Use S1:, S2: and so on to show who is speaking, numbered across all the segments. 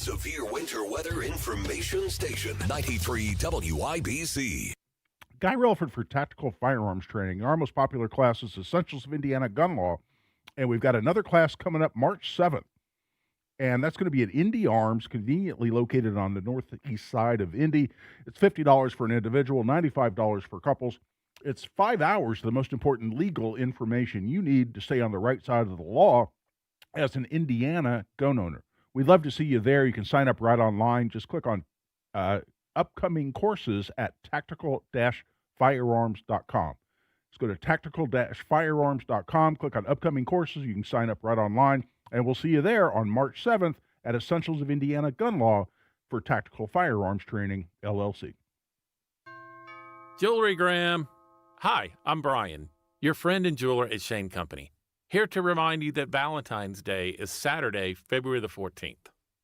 S1: Severe Winter Weather Information Station, 93 WIBC.
S2: Guy Relford for Tactical Firearms Training. Our most popular class is Essentials of Indiana Gun Law, and we've got another class coming up March 7th, and that's going to be at Indy Arms, conveniently located on the northeast side of Indy. It's $50 for an individual, $95 for couples. It's 5 hours of the most important legal information you need to stay on the right side of the law as an Indiana gun owner. We'd love to see you there. You can sign up right online. Just click on upcoming courses at tactical-firearms.com. Let's go to tactical-firearms.com, click on upcoming courses. You can sign up right online, and we'll see you there on March 7th at Essentials of Indiana Gun Law for Tactical Firearms Training, LLC.
S3: Jewelry Graham. Hi, I'm Brian, your friend and jeweler at Shane Company, here to remind you that Valentine's Day is Saturday, February the 14th.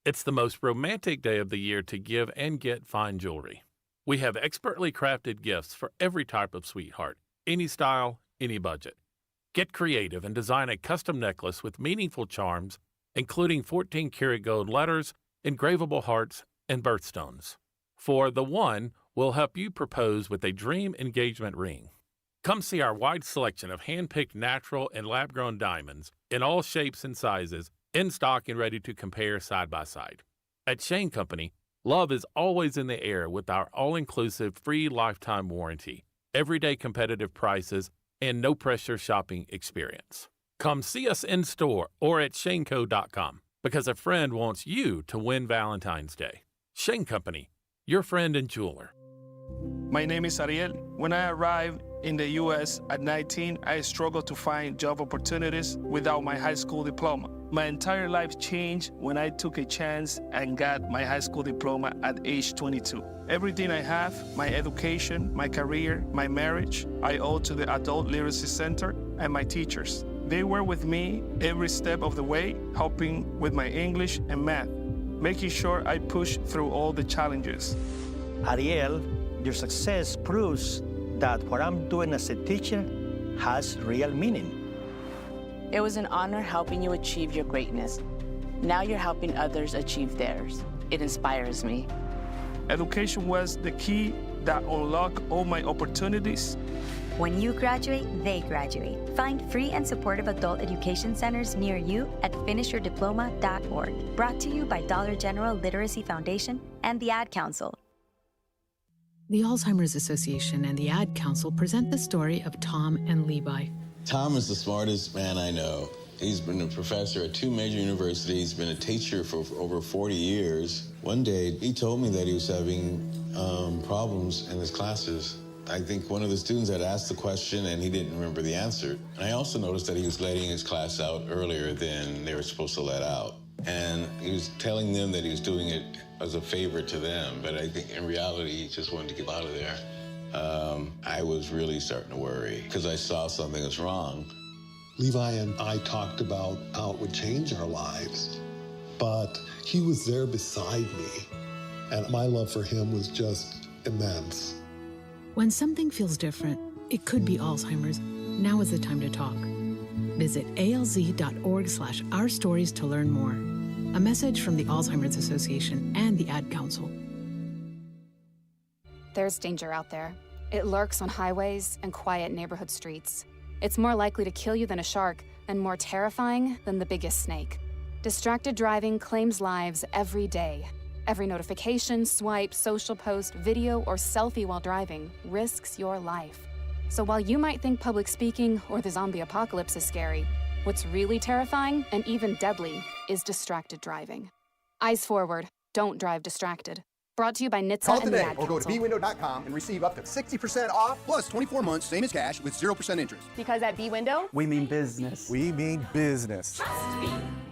S3: It's the most romantic day of the year to give and get fine jewelry. We have expertly crafted gifts for every type of sweetheart, any style, any budget. Get creative and design a custom necklace with meaningful charms, including 14-karat gold letters, engravable hearts, and birthstones. For the one, we'll help you propose with a dream engagement ring. Come see our wide selection of hand-picked natural and lab-grown diamonds in all shapes and sizes, in stock and ready to compare side by side. At Shane Company, love is always in the air with our all-inclusive free lifetime warranty, everyday competitive prices, and no-pressure shopping experience. Come see us in-store or at shaneco.com because a friend wants you to win Valentine's Day. Shane Company, your friend and jeweler.
S4: My name is Ariel. When I arrived in the U.S. at 19, I struggled to find job opportunities without my high school diploma. My entire life changed when I took a chance and got my high school diploma at age 22. Everything I have, my education, my career, my marriage, I owe to the Adult Literacy Center and my teachers. They were with me every step of the way, helping with my English and math, making sure I pushed through all the challenges.
S5: Ariel, your success proves that what I'm doing as a teacher has real meaning.
S6: It was an honor helping you achieve your greatness. Now you're helping others achieve theirs. It inspires me.
S4: Education was the key that unlocked all my opportunities.
S7: When you graduate, they graduate. Find free and supportive adult education centers near you at finishyourdiploma.org. Brought to you by Dollar General Literacy Foundation and the Ad Council.
S8: The Alzheimer's Association and the Ad Council present the story of Tom and Levi.
S9: Tom is the smartest man I know. He's been a professor at 2 major universities, been a teacher for over 40 years. One day, he told me that he was having problems in his classes. I think one of the students had asked the question and he didn't remember the answer. And I also noticed that he was letting his class out earlier than they were supposed to let out. And he was telling them that he was doing it as a favor to them, but I think in reality, he just wanted to get out of there. I was really starting to worry because I saw something was wrong.
S10: Levi and I talked about how it would change our lives, but he was there beside me, and my love for him was just immense.
S8: When something feels different, it could be Alzheimer's. Now is the time to talk. Visit alz.org/ourstories to learn more. A message from the Alzheimer's Association and the Ad Council.
S11: There's danger out there. It lurks on highways and quiet neighborhood streets. It's more likely to kill you than a shark and more terrifying than the biggest snake. Distracted driving claims lives every day. Every notification, swipe, social post, video, or selfie while driving risks your life. So while you might think public speaking or the zombie apocalypse is scary, what's really terrifying and even deadly is distracted driving. Eyes forward. Don't drive distracted. Brought to you by NHTSA
S12: Call
S11: and the
S12: today
S11: Ad
S12: or go to
S11: Council.
S12: bwindow.com and receive up to 60% off plus 24 months, same as cash, with 0% interest.
S13: Because at B-Window,
S14: we mean business.
S15: We mean business.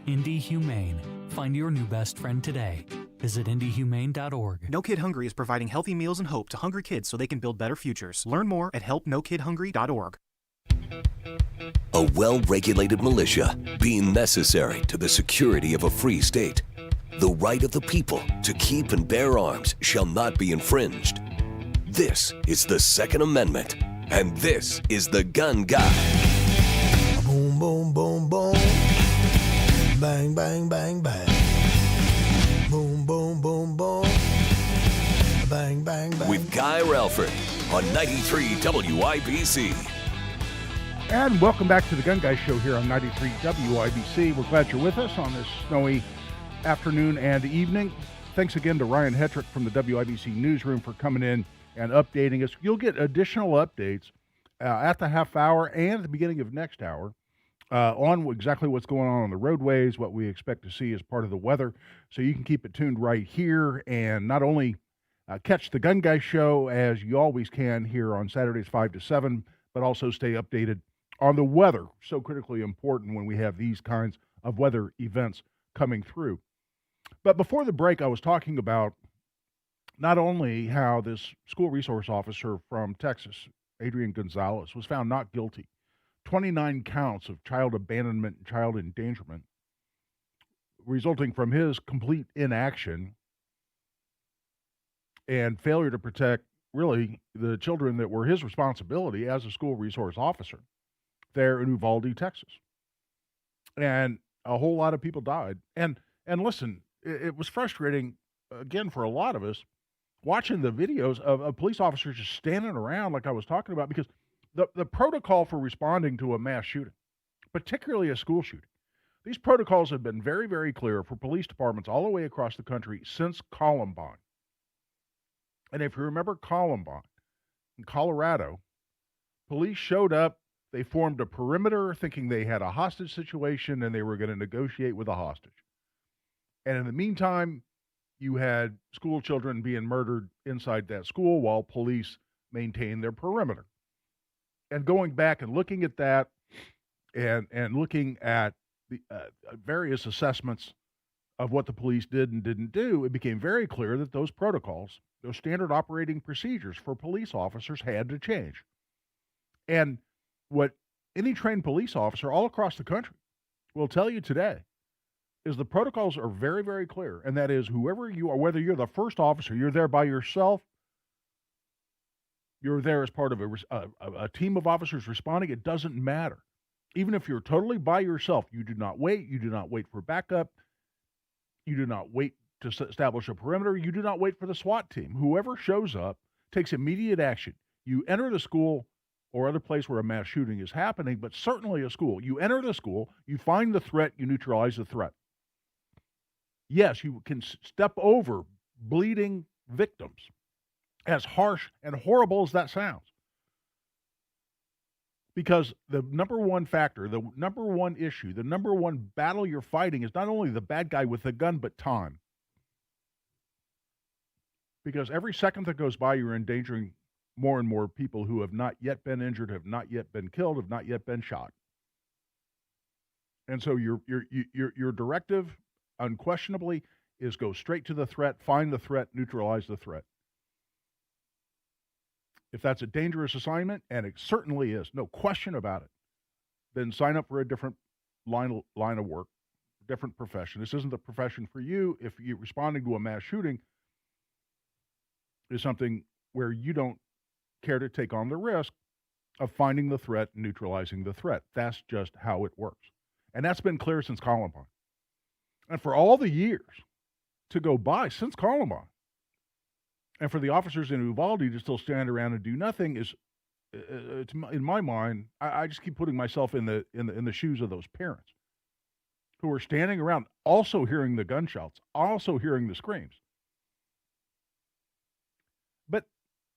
S16: Indy Humane. Find your new best friend today. Visit indyhumane.org.
S17: No Kid Hungry is providing healthy meals and hope to hungry kids so they can build better futures. Learn more at helpnokidhungry.org.
S1: A well-regulated militia being necessary to the security of a free state. The right of the people to keep and bear arms shall not be infringed. This is the Second Amendment, and this is the Gun Guy.
S18: Boom, boom, boom, boom. Bang, bang, bang, bang. Boom,
S1: with Guy Relford on 93 WIBC.
S2: And welcome back to the Gun Guy Show here on 93 WIBC. We're glad you're with us on this snowy afternoon and evening. Thanks again to Ryan Hetrick from the WIBC newsroom for coming in and updating us. You'll get additional updates at the half hour and at the beginning of next hour on exactly what's going on the roadways, what we expect to see as part of the weather. So you can keep it tuned right here and not only catch the Gun Guy Show as you always can here on Saturdays 5 to 7, but also stay updated on the weather. So critically important when we have these kinds of weather events coming through. But before the break, I was talking about not only how this school resource officer from Texas, Adrian Gonzalez, was found not guilty, 29 counts of child abandonment and child endangerment, resulting from his complete inaction and failure to protect, really, the children that were his responsibility as a school resource officer there in Uvalde, Texas. And a whole lot of people died. And listen, it was frustrating, again, for a lot of us, watching the videos of police officers just standing around like I was talking about, because the protocol for responding to a mass shooting, particularly a school shooting, these protocols have been very, very clear for police departments all the way across the country since Columbine. And if you remember Columbine, in Colorado, police showed up, they formed a perimeter thinking they had a hostage situation and they were going to negotiate with a hostage. And in the meantime, you had school children being murdered inside that school while police maintained their perimeter. And going back and looking at that and looking at the various assessments of what the police did and didn't do, it became very clear that those protocols, those standard operating procedures for police officers had to change. And what any trained police officer all across the country will tell you today is the protocols are very, very clear. And that is, whoever you are, whether you're the first officer, you're there by yourself, you're there as part of a team of officers responding, it doesn't matter. Even if you're totally by yourself, you do not wait. You do not wait for backup. You do not wait to establish a perimeter. You do not wait for the SWAT team. Whoever shows up takes immediate action. You enter the school or other place where a mass shooting is happening, but certainly a school. You enter the school, you find the threat, you neutralize the threat. Yes, you can step over bleeding victims, as harsh and horrible as that sounds. Because the number one factor, the number one issue, the number one battle you're fighting is not only the bad guy with the gun, but time. Because every second that goes by, you're endangering more and more people who have not yet been injured, have not yet been killed, have not yet been shot. And so your directive, unquestionably, is go straight to the threat, find the threat, neutralize the threat. If that's a dangerous assignment, and it certainly is, no question about it, then sign up for a different line of work, different profession. This isn't the profession for you if you're responding to a mass shooting is something where you don't care to take on the risk of finding the threat and neutralizing the threat. That's just how it works. And that's been clear since Columbine. And for all the years to go by since Columbine, and for the officers in Uvalde to still stand around and do nothing is, in my mind, I just keep putting myself in the shoes of those parents who are standing around, also hearing the gunshots, also hearing the screams. But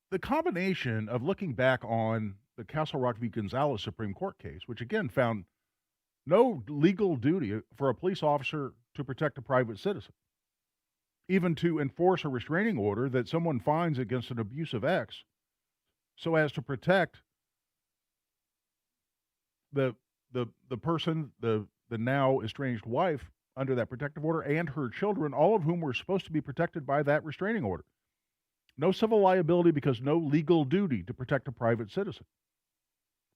S2: the combination of looking back on the Castle Rock v. Gonzalez Supreme Court case, which again found no legal duty for a police officer to protect a private citizen, even to enforce a restraining order that someone finds against an abusive ex so as to protect the person, the now estranged wife under that protective order, and her children, all of whom were supposed to be protected by that restraining order. No civil liability because no legal duty to protect a private citizen.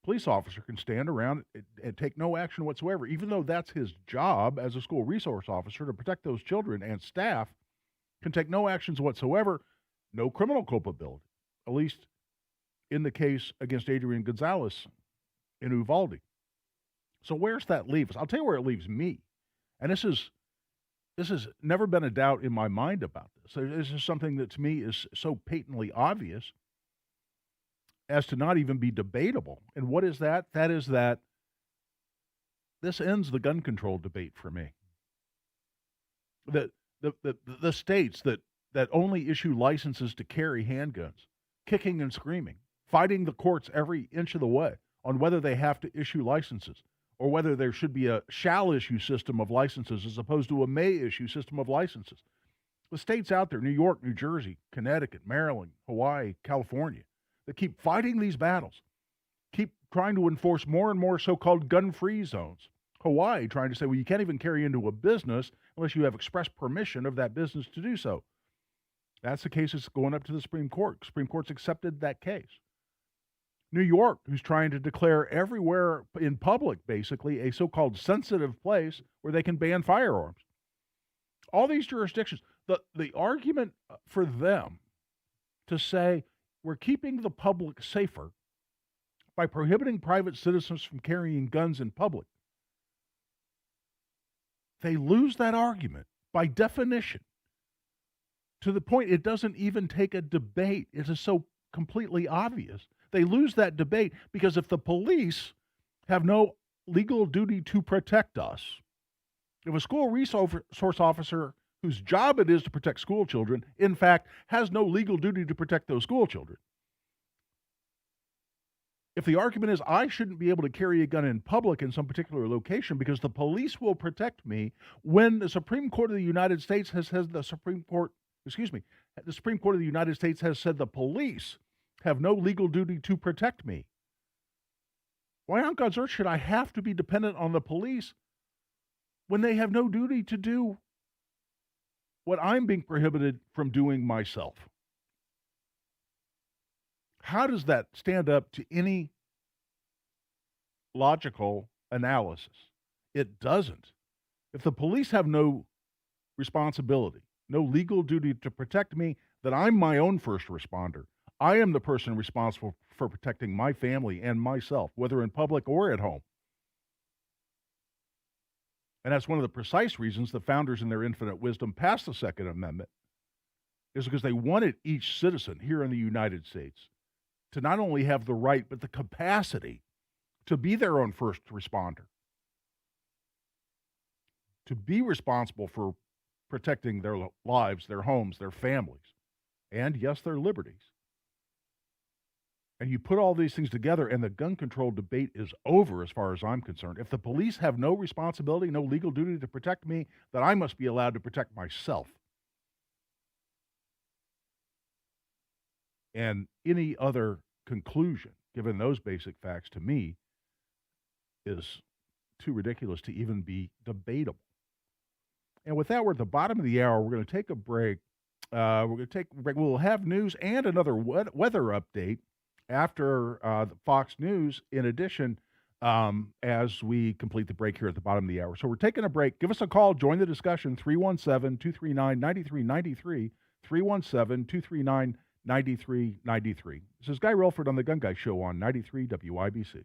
S2: Police officer can stand around and take no action whatsoever, even though that's his job as a school resource officer to protect those children, and staff can take no actions whatsoever, no criminal culpability, at least in the case against Adrian Gonzalez in Uvalde. So where's that leave us? I'll tell you where it leaves me. And this is This has never been a doubt in my mind about this. This is something that to me is so patently obvious as to not even be debatable. And what is that? That is that this ends the gun control debate for me. The states that only issue licenses to carry handguns, kicking and screaming, fighting the courts every inch of the way on whether they have to issue licenses or whether there should be a shall issue system of licenses as opposed to a may issue system of licenses. The states out there, New York, New Jersey, Connecticut, Maryland, Hawaii, California, that keep fighting these battles, keep trying to enforce more and more so-called gun-free zones. Hawaii trying to say, well, you can't even carry into a business unless you have express permission of that business to do so. That's the case that's going up to the Supreme Court. Supreme Court's accepted that case. New York, who's trying to declare everywhere in public, basically, a so-called sensitive place where they can ban firearms. All these jurisdictions, the argument for them to say we're keeping the public safer by prohibiting private citizens from carrying guns in public, they lose that argument by definition to the point it doesn't even take a debate. It is so completely obvious. They lose that debate because if the police have no legal duty to protect us, if a school resource officer whose job it is to protect school children, in fact, has no legal duty to protect those school children, if the argument is I shouldn't be able to carry a gun in public in some particular location because the police will protect me, when the Supreme Court of the United States has said the Supreme Court of the United States has said the police have no legal duty to protect me, why on God's earth should I have to be dependent on the police when they have no duty to do what I'm being prohibited from doing myself? How does that stand up to any logical analysis? It doesn't. If the police have no responsibility, no legal duty to protect me, then I'm my own first responder. I am the person responsible for protecting my family and myself, whether in public or at home. And that's one of the precise reasons the founders in their infinite wisdom passed the Second Amendment, is because they wanted each citizen here in the United States to not only have the right, but the capacity to be their own first responder, to be responsible for protecting their lives, their homes, their families, and yes, their liberties. And you put all these things together and the gun control debate is over as far as I'm concerned. If the police have no responsibility, no legal duty to protect me, then I must be allowed to protect myself. And any other conclusion, given those basic facts, to me, is too ridiculous to even be debatable. And with that, we're at the bottom of the hour. We're going to take a break. We'll have news and another weather update after the Fox News, in addition, as we complete the break here at the bottom of the hour. So we're taking a break. Give us a call. Join the discussion, 317-239-9393, 317-239-9393. This is Guy Relford on The Gun Guy Show on 93 WIBC.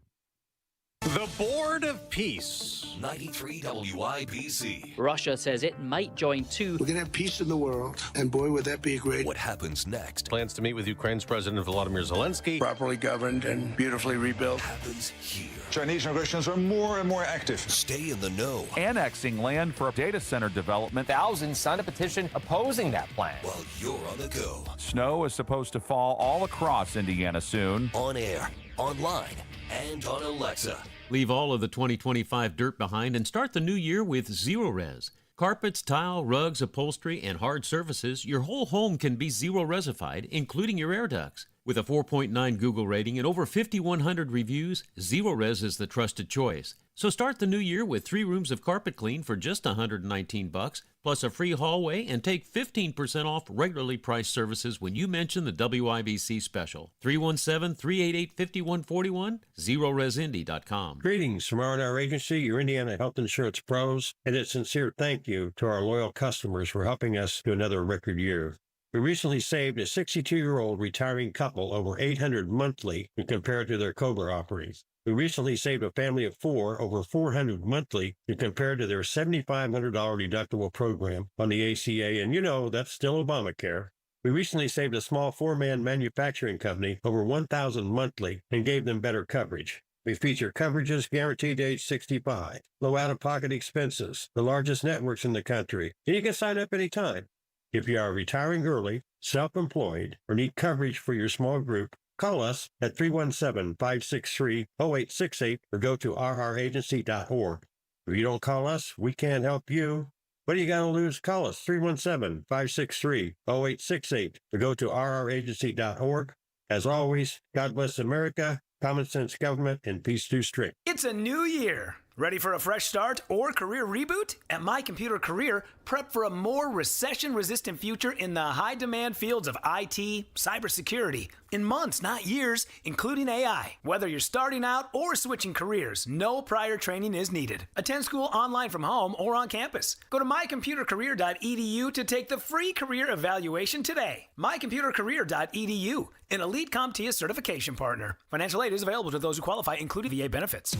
S13: The Board of Peace.
S1: 93 WIBC.
S14: Russia says it might join too.
S18: We're going to have peace in the world, and boy, would that be great.
S1: What happens next?
S13: Plans to meet with Ukraine's President Volodymyr Zelensky.
S18: Properly governed and beautifully rebuilt.
S1: Happens here.
S15: Chinese and Russians are more and more active.
S1: Stay in the know.
S19: Annexing land for a data center development.
S20: Thousands signed a petition opposing that plan.
S1: While you're on the go.
S19: Snow is supposed to fall all across Indiana soon.
S1: On air, online, and on Alexa.
S21: Leave all of the 2025 dirt behind and start the new year with Zero-Res. Carpets, tile, rugs, upholstery, and hard surfaces, your whole home can be Zero-Resified, including your air ducts. With a 4.9 Google rating and over 5,100 reviews, Zero-Res is the trusted choice. So start the new year with 3 rooms of carpet clean for just $119, plus a free hallway, and take 15% off regularly priced services when you mention the WIBC special. 317-388-5141, ZeroResIndy.com.
S22: Greetings from R&R Agency, your Indiana health insurance pros, and a sincere thank you to our loyal customers for helping us to another record year. We recently saved a 62-year-old retiring couple over $800 monthly when compared to their COBRA offerings. who recently saved a family of 4 over $400 monthly to compare to their $7,500 deductible program on the ACA, and you know that's still Obamacare. We recently saved a small 4-man manufacturing company over $1,000 monthly and gave them better coverage. We feature coverages guaranteed to age 65, low out-of-pocket expenses, the largest networks in the country, and you can sign up anytime. If you are retiring early, self-employed, or need coverage for your small group, call us at 317-563-0868 or go to rragency.org. If you don't call us, we can't help you. What do you got to lose? Call us 317-563-0868 or go to rragency.org. As always, God bless America, common sense government, and peace through strict.
S3: It's a new year. Ready for a fresh start or career reboot? At My Computer Career, prep for a more recession-resistant future in the high-demand fields of IT, cybersecurity, in months, not years, including AI. Whether you're starting out or switching careers, no prior training is needed. Attend school online from home or on campus. Go to mycomputercareer.edu to take the free career evaluation today. mycomputercareer.edu, an elite CompTIA certification partner. Financial aid is available to those who qualify, including VA benefits.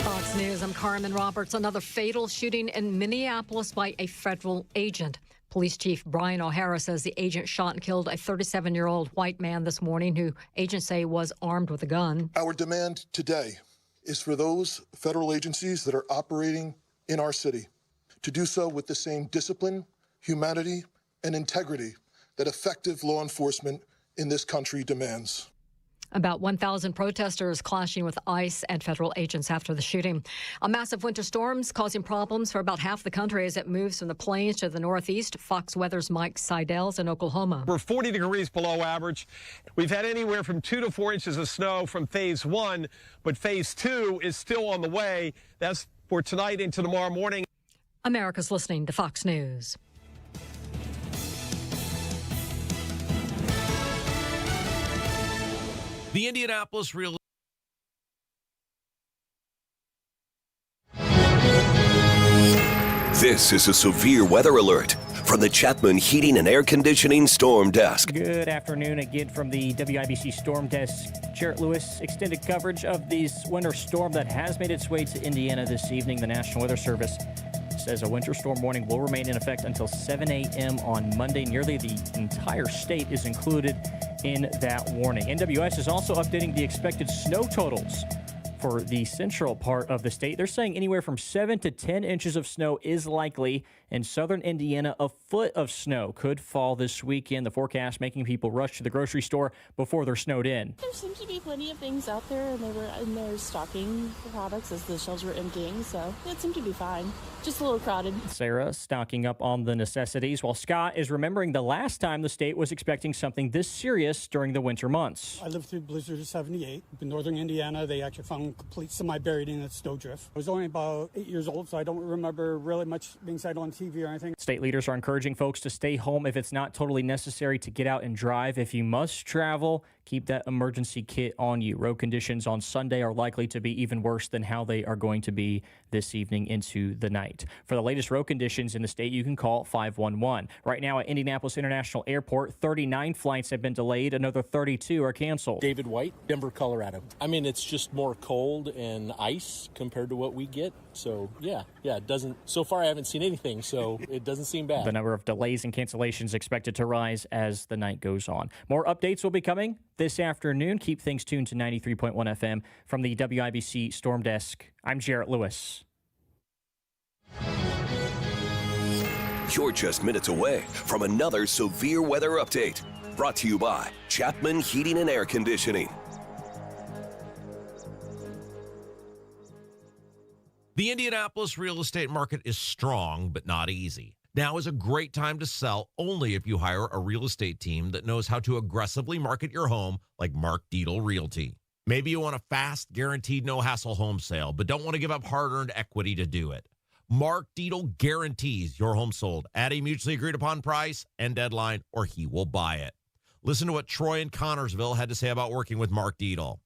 S5: Fox News, I'm Carmen Roberts. Another fatal shooting in Minneapolis by a federal agent. Police Chief Brian O'Hara says the agent shot and killed a 37-year-old white man this morning who agents say was armed with a gun.
S23: Our demand today is for those federal agencies that are operating in our city to do so with the same discipline, humanity, and integrity that effective law enforcement in this country demands.
S5: About 1,000 protesters clashing with ICE and federal agents after the shooting. A massive winter storm's causing problems for about half the country as it moves from the plains to the northeast. Fox Weather's Mike Seidel's in Oklahoma.
S24: We're 40 degrees below average. We've had anywhere from 2 to 4 inches of snow from phase 1, but phase 2 is still on the way. That's for tonight into tomorrow morning.
S5: America's listening to Fox News.
S13: The Indianapolis Real
S1: This is a severe weather alert from the Chapman Heating and Air Conditioning Storm Desk.
S25: Good afternoon again from the WIBC Storm Desk. Jarrett Lewis, extended coverage of this winter storm that has made its way to Indiana this evening. The National Weather Service says a winter storm warning will remain in effect until 7 a.m. on Monday. Nearly the entire state is included in that warning. NWS is also updating the expected snow totals for the central part of the state. They're saying anywhere from 7 to 10 inches of snow is likely. In southern Indiana, a foot of snow could fall this weekend. The forecast making people rush to the grocery store before they're snowed in.
S26: There seems to be plenty of things out there, and they were in there stocking the products as the shelves were emptying, so it seemed to be fine. Just a little crowded.
S25: Sarah stocking up on the necessities, while Scott is remembering the last time the state was expecting something this serious during the winter months.
S27: I lived through blizzard of 78. In northern Indiana, they actually found complete semi-buried in a snowdrift. I was only about 8 years old, so I don't remember really much being sighted on TV or anything.
S25: State leaders are encouraging folks to stay home if it's not totally necessary to get out and drive. If you must travel, keep that emergency kit on you. Road conditions on Sunday are likely to be even worse than how they are going to be this evening into the night. For the latest road conditions in the state, you can call 511. Right now at Indianapolis International Airport, 39 flights have been delayed. Another 32 are canceled.
S28: David White, Denver, Colorado. I mean, it's just more cold and ice compared to what we get. So, yeah, it doesn't. So far, I haven't seen anything, so it doesn't seem bad.
S25: The number of delays and cancellations expected to rise as the night goes on. More updates will be coming this afternoon. Keep things tuned to 93.1 FM from the WIBC Storm Desk. I'm Jarrett Lewis.
S1: You're just minutes away from another severe weather update. Brought to you by Chapman Heating and Air Conditioning.
S13: The Indianapolis real estate market is strong, but not easy. Now is a great time to sell only if you hire a real estate team that knows how to aggressively market your home like Mark Dietel Realty. Maybe you want a fast, guaranteed, no-hassle home sale, but don't want to give up hard-earned equity to do it. Mark Dietel guarantees your home sold at a mutually agreed-upon price and deadline, or he will buy it. Listen to what Troy in Connorsville had to say about working with Mark Dietel.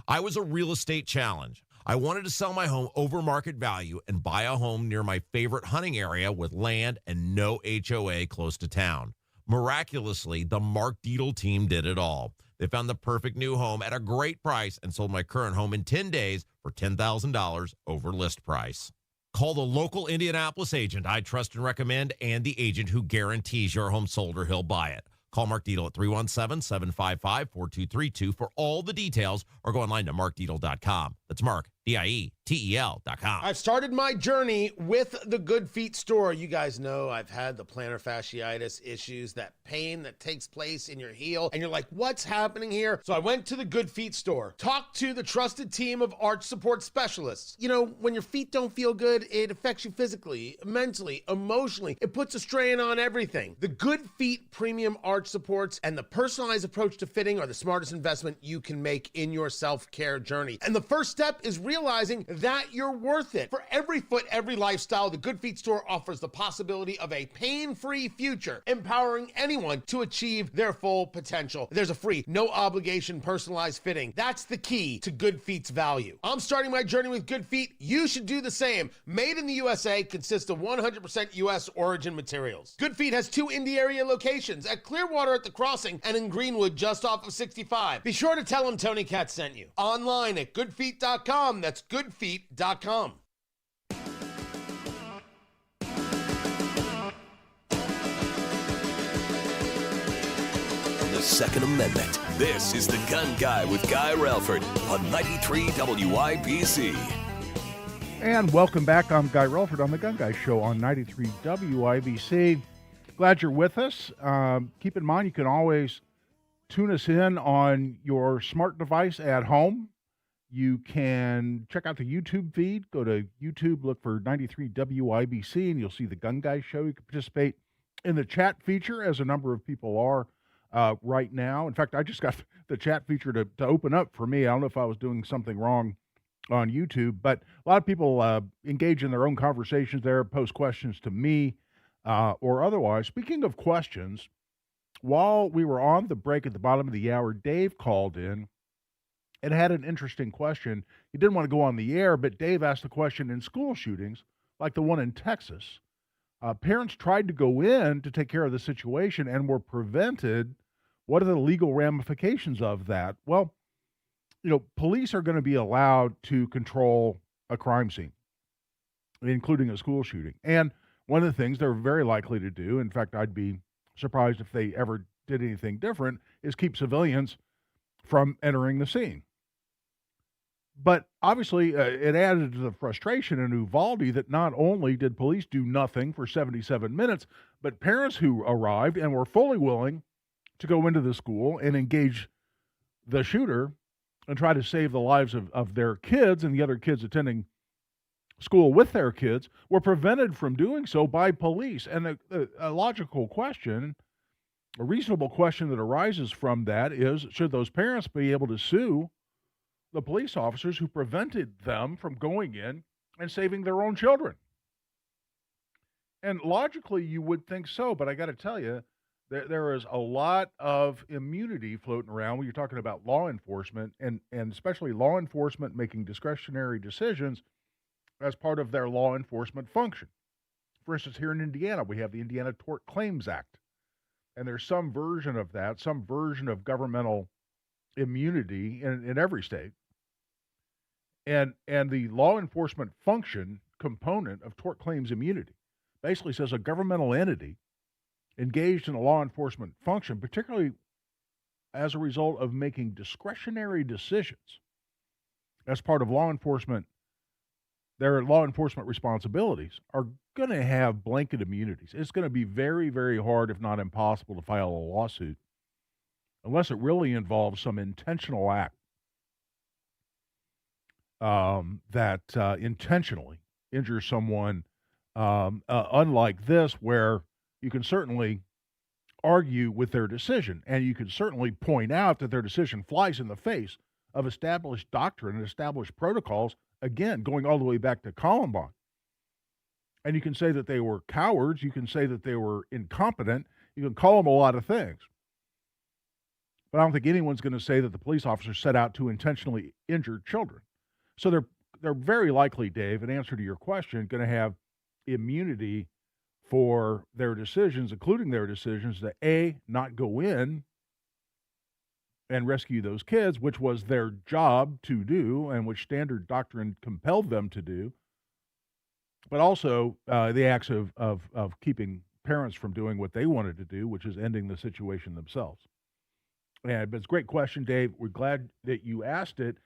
S13: I was a real estate challenge. I wanted to sell my home over market value and buy a home near my favorite hunting area with land and no HOA close to town. Miraculously, the Mark Dietel team did it all. They found the perfect new home at a great price and sold my current home in 10 days for $10,000 over list price. Call the local Indianapolis agent I trust and recommend and the agent who guarantees your home sold or he'll buy it. Call Mark Dietel at 317-755-4232 for all the details or go online to markdietel.com. That's Mark, DIETEL.com.
S4: I've started my journey with the Good Feet store. You guys know I've had the plantar fasciitis issues, that pain that takes place in your heel, and you're like, what's happening here? So I went to the Good Feet store, talked to the trusted team of arch support specialists. You know, when your feet don't feel good, it affects you physically, mentally, emotionally. It puts a strain on everything. The Good Feet premium arch supports and the personalized approach to fitting are the smartest investment you can make in your self-care journey. And the first step is realizing that you're worth it. For every foot, every lifestyle, the Good Feet store offers the possibility of a pain-free future, empowering anyone to achieve their full potential. There's a free, no obligation, personalized fitting. That's the key to Good Feet's value. I'm starting my journey with Good Feet. You should do the same. Made in the USA, consists of 100% US origin materials. Good Feet has 2 Indy area locations at Clearwater at the Crossing and in Greenwood just off of 65. Be sure to tell them Tony Katz sent you. Online at goodfeet.com. That's goodfeet.com.
S1: The Second Amendment. This is The Gun Guy with Guy Relford on 93 WIBC.
S2: And welcome back. I'm Guy Relford on The Gun Guy Show on 93 WIBC. Glad you're with us. Keep in mind, you can always tune us in on your smart device at home. You can check out the YouTube feed. Go to YouTube, look for 93 WIBC, and you'll see The Gun Guy Show. You can participate in the chat feature, as a number of people are right now. In fact, I just got the chat feature to open up for me. I don't know if I was doing something wrong on YouTube, but a lot of people engage in their own conversations there, post questions to me or otherwise. Speaking of questions, while we were on the break at the bottom of the hour, Dave called in and had an interesting question. He didn't want to go on the air, but Dave asked the question, in school shootings, like the one in Texas, parents tried to go in to take care of the situation and were prevented. What are the legal ramifications of that? Well, you know, police are going to be allowed to control a crime scene, including a school shooting. And one of the things they're very likely to do, in fact, I'd be surprised if they ever did anything different, is keep civilians from entering the scene. But obviously, it added to the frustration in Uvalde that not only did police do nothing for 77 minutes, but parents who arrived and were fully willing to go into the school and engage the shooter and try to save the lives of their kids and the other kids attending school with their kids were prevented from doing so by police. And a logical question, a reasonable question that arises from that is, should those parents be able to sue the police officers who prevented them from going in and saving their own children? And logically, you would think so, but I got to tell you, there is a lot of immunity floating around when you're talking about law enforcement, and especially law enforcement making discretionary decisions as part of their law enforcement function. For instance, here in Indiana, we have the Indiana Tort Claims Act, and there's some version of that, some version of governmental immunity in every state. And the law enforcement function component of tort claims immunity basically says a governmental entity engaged in a law enforcement function, particularly as a result of making discretionary decisions as part of law enforcement, their law enforcement responsibilities, are going to have blanket immunities. It's going to be very, very hard, if not impossible, to file a lawsuit unless it really involves some intentional act that intentionally injures someone, unlike this, where you can certainly argue with their decision, and you can certainly point out that their decision flies in the face of established doctrine and established protocols, again, going all the way back to Columbine. And you can say that they were cowards, you can say that they were incompetent, you can call them a lot of things. But I don't think anyone's going to say that the police officers set out to intentionally injure children. So they're very likely, Dave, in answer to your question, going to have immunity for their decisions, including their decisions to A, not go in and rescue those kids, which was their job to do and which standard doctrine compelled them to do, but also the acts of keeping parents from doing what they wanted to do, which is ending the situation themselves. And it's a great question, Dave. We're glad that you asked it.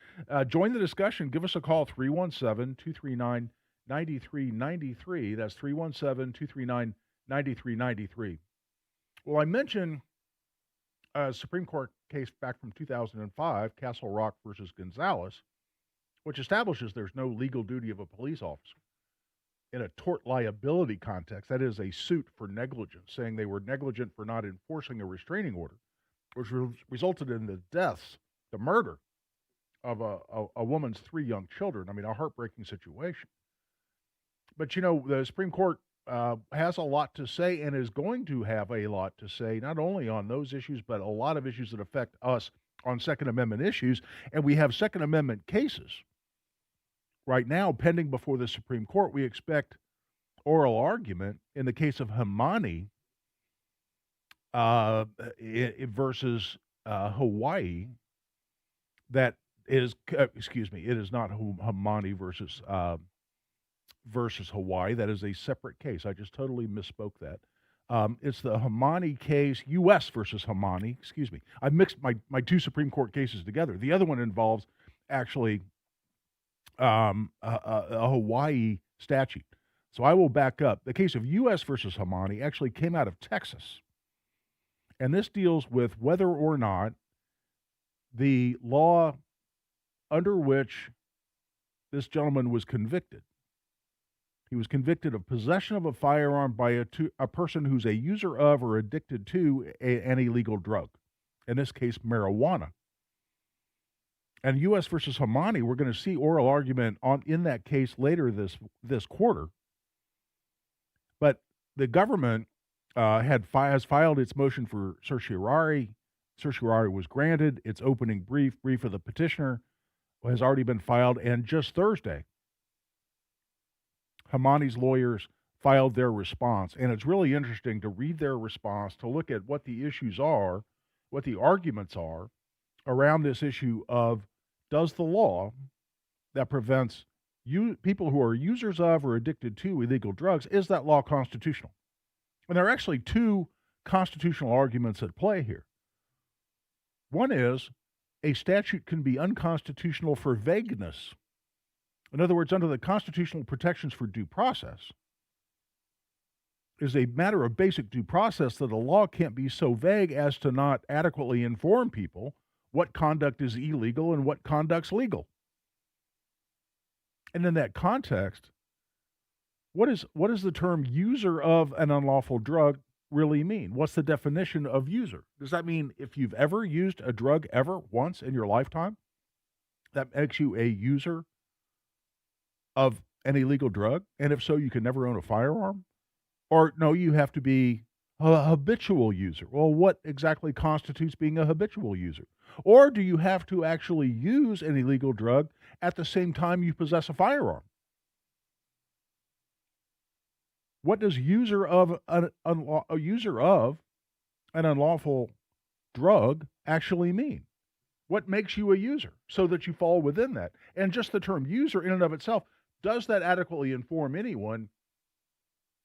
S2: Join the discussion. Give us a call, 317-239-9393. That's 317-239-9393. Well, I mentioned a Supreme Court case back from 2005, Castle Rock versus Gonzalez, which establishes there's no legal duty of a police officer in a tort liability context. That is a suit for negligence, saying they were negligent for not enforcing a restraining order, which resulted in the deaths, the murder of a woman's 3 young children. I mean, a heartbreaking situation. But, you know, the Supreme Court has a lot to say and is going to have a lot to say, not only on those issues, but a lot of issues that affect us on Second Amendment issues. And we have Second Amendment cases right now pending before the Supreme Court. We expect oral argument in the case of Hamani versus Hawaii. That is, it is not Hamani versus Hawaii. That is a separate case. I just totally misspoke that. It's the Hamani case, U.S. versus Hamani. I mixed my 2 Supreme Court cases together. The other one involves actually a Hawaii statute. So I will back up. The case of U.S. versus Hamani actually came out of Texas. And this deals with whether or not the law under which this gentleman was convicted. He was convicted of possession of a firearm by a person who's a user of or addicted to an illegal drug, in this case, marijuana. And U.S. versus Hamani, we're going to see oral argument in that case later this quarter. But the government has filed its motion for certiorari. Certiorari was granted. Its opening brief of the petitioner has already been filed. And just Thursday, Hamani's lawyers filed their response. And it's really interesting to read their response, to look at what the issues are, what the arguments are around this issue of, does the law that prevents people who are users of or addicted to illegal drugs, is that law constitutional? And there are actually 2 constitutional arguments at play here. One is a statute can be unconstitutional for vagueness. In other words, under the constitutional protections for due process, is a matter of basic due process that a law can't be so vague as to not adequately inform people what conduct is illegal and what conduct's legal. And in that context, what is the term user of an unlawful drug really mean? What's the definition of user? Does that mean if you've ever used a drug ever once in your lifetime, that makes you a user of an illegal drug? And if so, you can never own a firearm? Or no, you have to be a habitual user. Well, what exactly constitutes being a habitual user? Or do you have to actually use an illegal drug at the same time you possess a firearm? What does user of an unlawful drug actually mean? What makes you a user so that you fall within that? And just the term user in and of itself, does that adequately inform anyone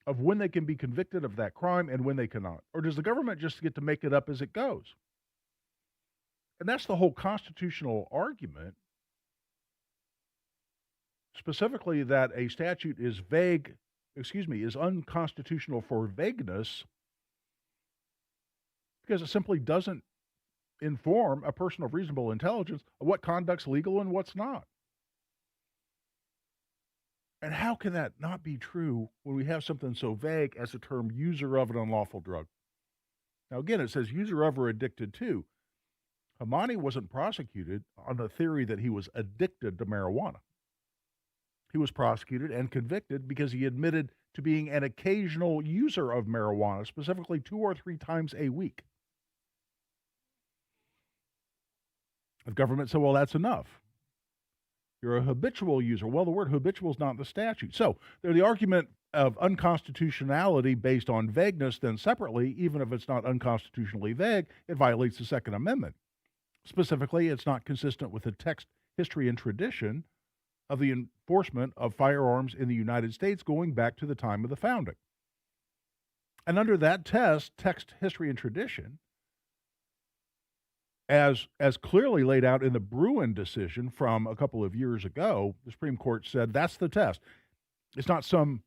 S2: of when they can be convicted of that crime and when they cannot? Or does the government just get to make it up as it goes? And that's the whole constitutional argument, specifically that a statute is is unconstitutional for vagueness, because it simply doesn't inform a person of reasonable intelligence of what conduct's legal and what's not. And how can that not be true when we have something so vague as the term user of an unlawful drug? Now, again, it says user of or addicted to. Hamani wasn't prosecuted on the theory that he was addicted to marijuana. He was prosecuted and convicted because he admitted to being an occasional user of marijuana, specifically 2 or 3 times a week. The government said, well, that's enough. You're a habitual user. Well, the word habitual is not in the statute. So there's the argument of unconstitutionality based on vagueness. Then separately, even if it's not unconstitutionally vague, it violates the Second Amendment. Specifically, it's not consistent with the text, history, and tradition of the enforcement of firearms in the United States going back to the time of the founding. And under that test, text, history, and tradition, as clearly laid out in the Bruin decision from a couple of years ago, the Supreme Court said that's the test. It's not some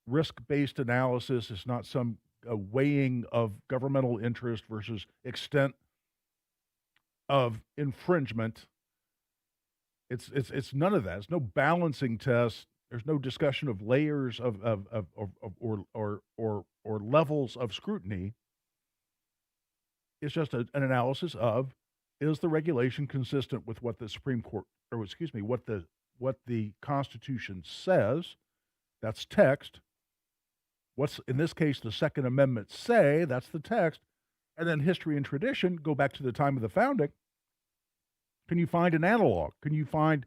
S2: risk-based analysis. It's not some weighing of governmental interest versus extent of infringement. It's none of that. It's no balancing test. There's no discussion of layers or levels of scrutiny. It's just an analysis of, is the regulation consistent with what the Supreme Court, or excuse me, what the Constitution says? That's text. What's, in this case, the Second Amendment say? That's the text. And then history and tradition go back to the time of the founding. Can you find an analog? Can you find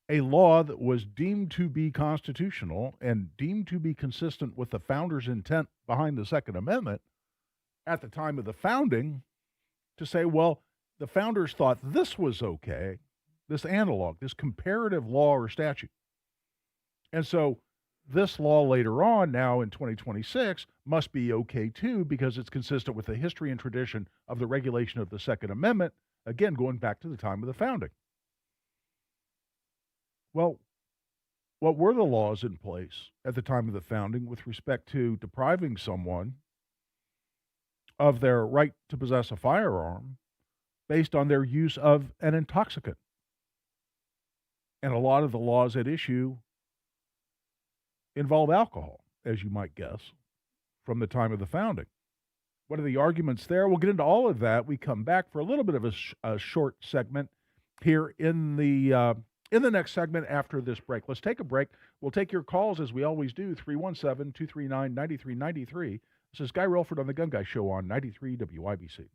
S2: a law that was deemed to be constitutional and deemed to be consistent with the founders' intent behind the Second Amendment at the time of the founding, to say, well, the founders thought this was okay, this analog, this comparative law or statute. And so this law later on, now in 2026, must be okay too, because it's consistent with the history and tradition of the regulation of the Second Amendment, again, going back to the time of the founding. Well, what were the laws in place at the time of the founding with respect to depriving someone of their right to possess a firearm based on their use of an intoxicant? And a lot of the laws at issue involve alcohol, as you might guess, from the time of the founding. What are the arguments there? We'll get into all of that. We come back for a little bit of a short segment here in the next segment after this break. Let's take a break. We'll take your calls as we always do, 317-239-9393. This is Guy Relford on The Gun Guy Show on 93 WIBC.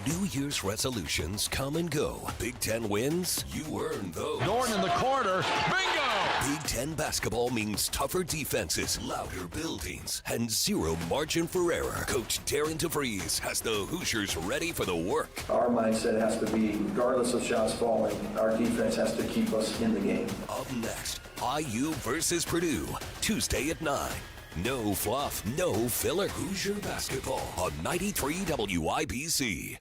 S1: New Year's resolutions come and go. Big Ten wins, you earn those.
S19: Dorn in the corner. Bingo!
S1: Big Ten basketball means tougher defenses, louder buildings, and zero margin for error. Coach Darren DeVries has the Hoosiers ready for the work.
S6: Our mindset has to be, regardless of shots falling, our defense has to keep us in the game.
S1: Up next, IU versus Purdue, Tuesday at 9. No fluff, no filler. Hoosier basketball on 93 WIBC.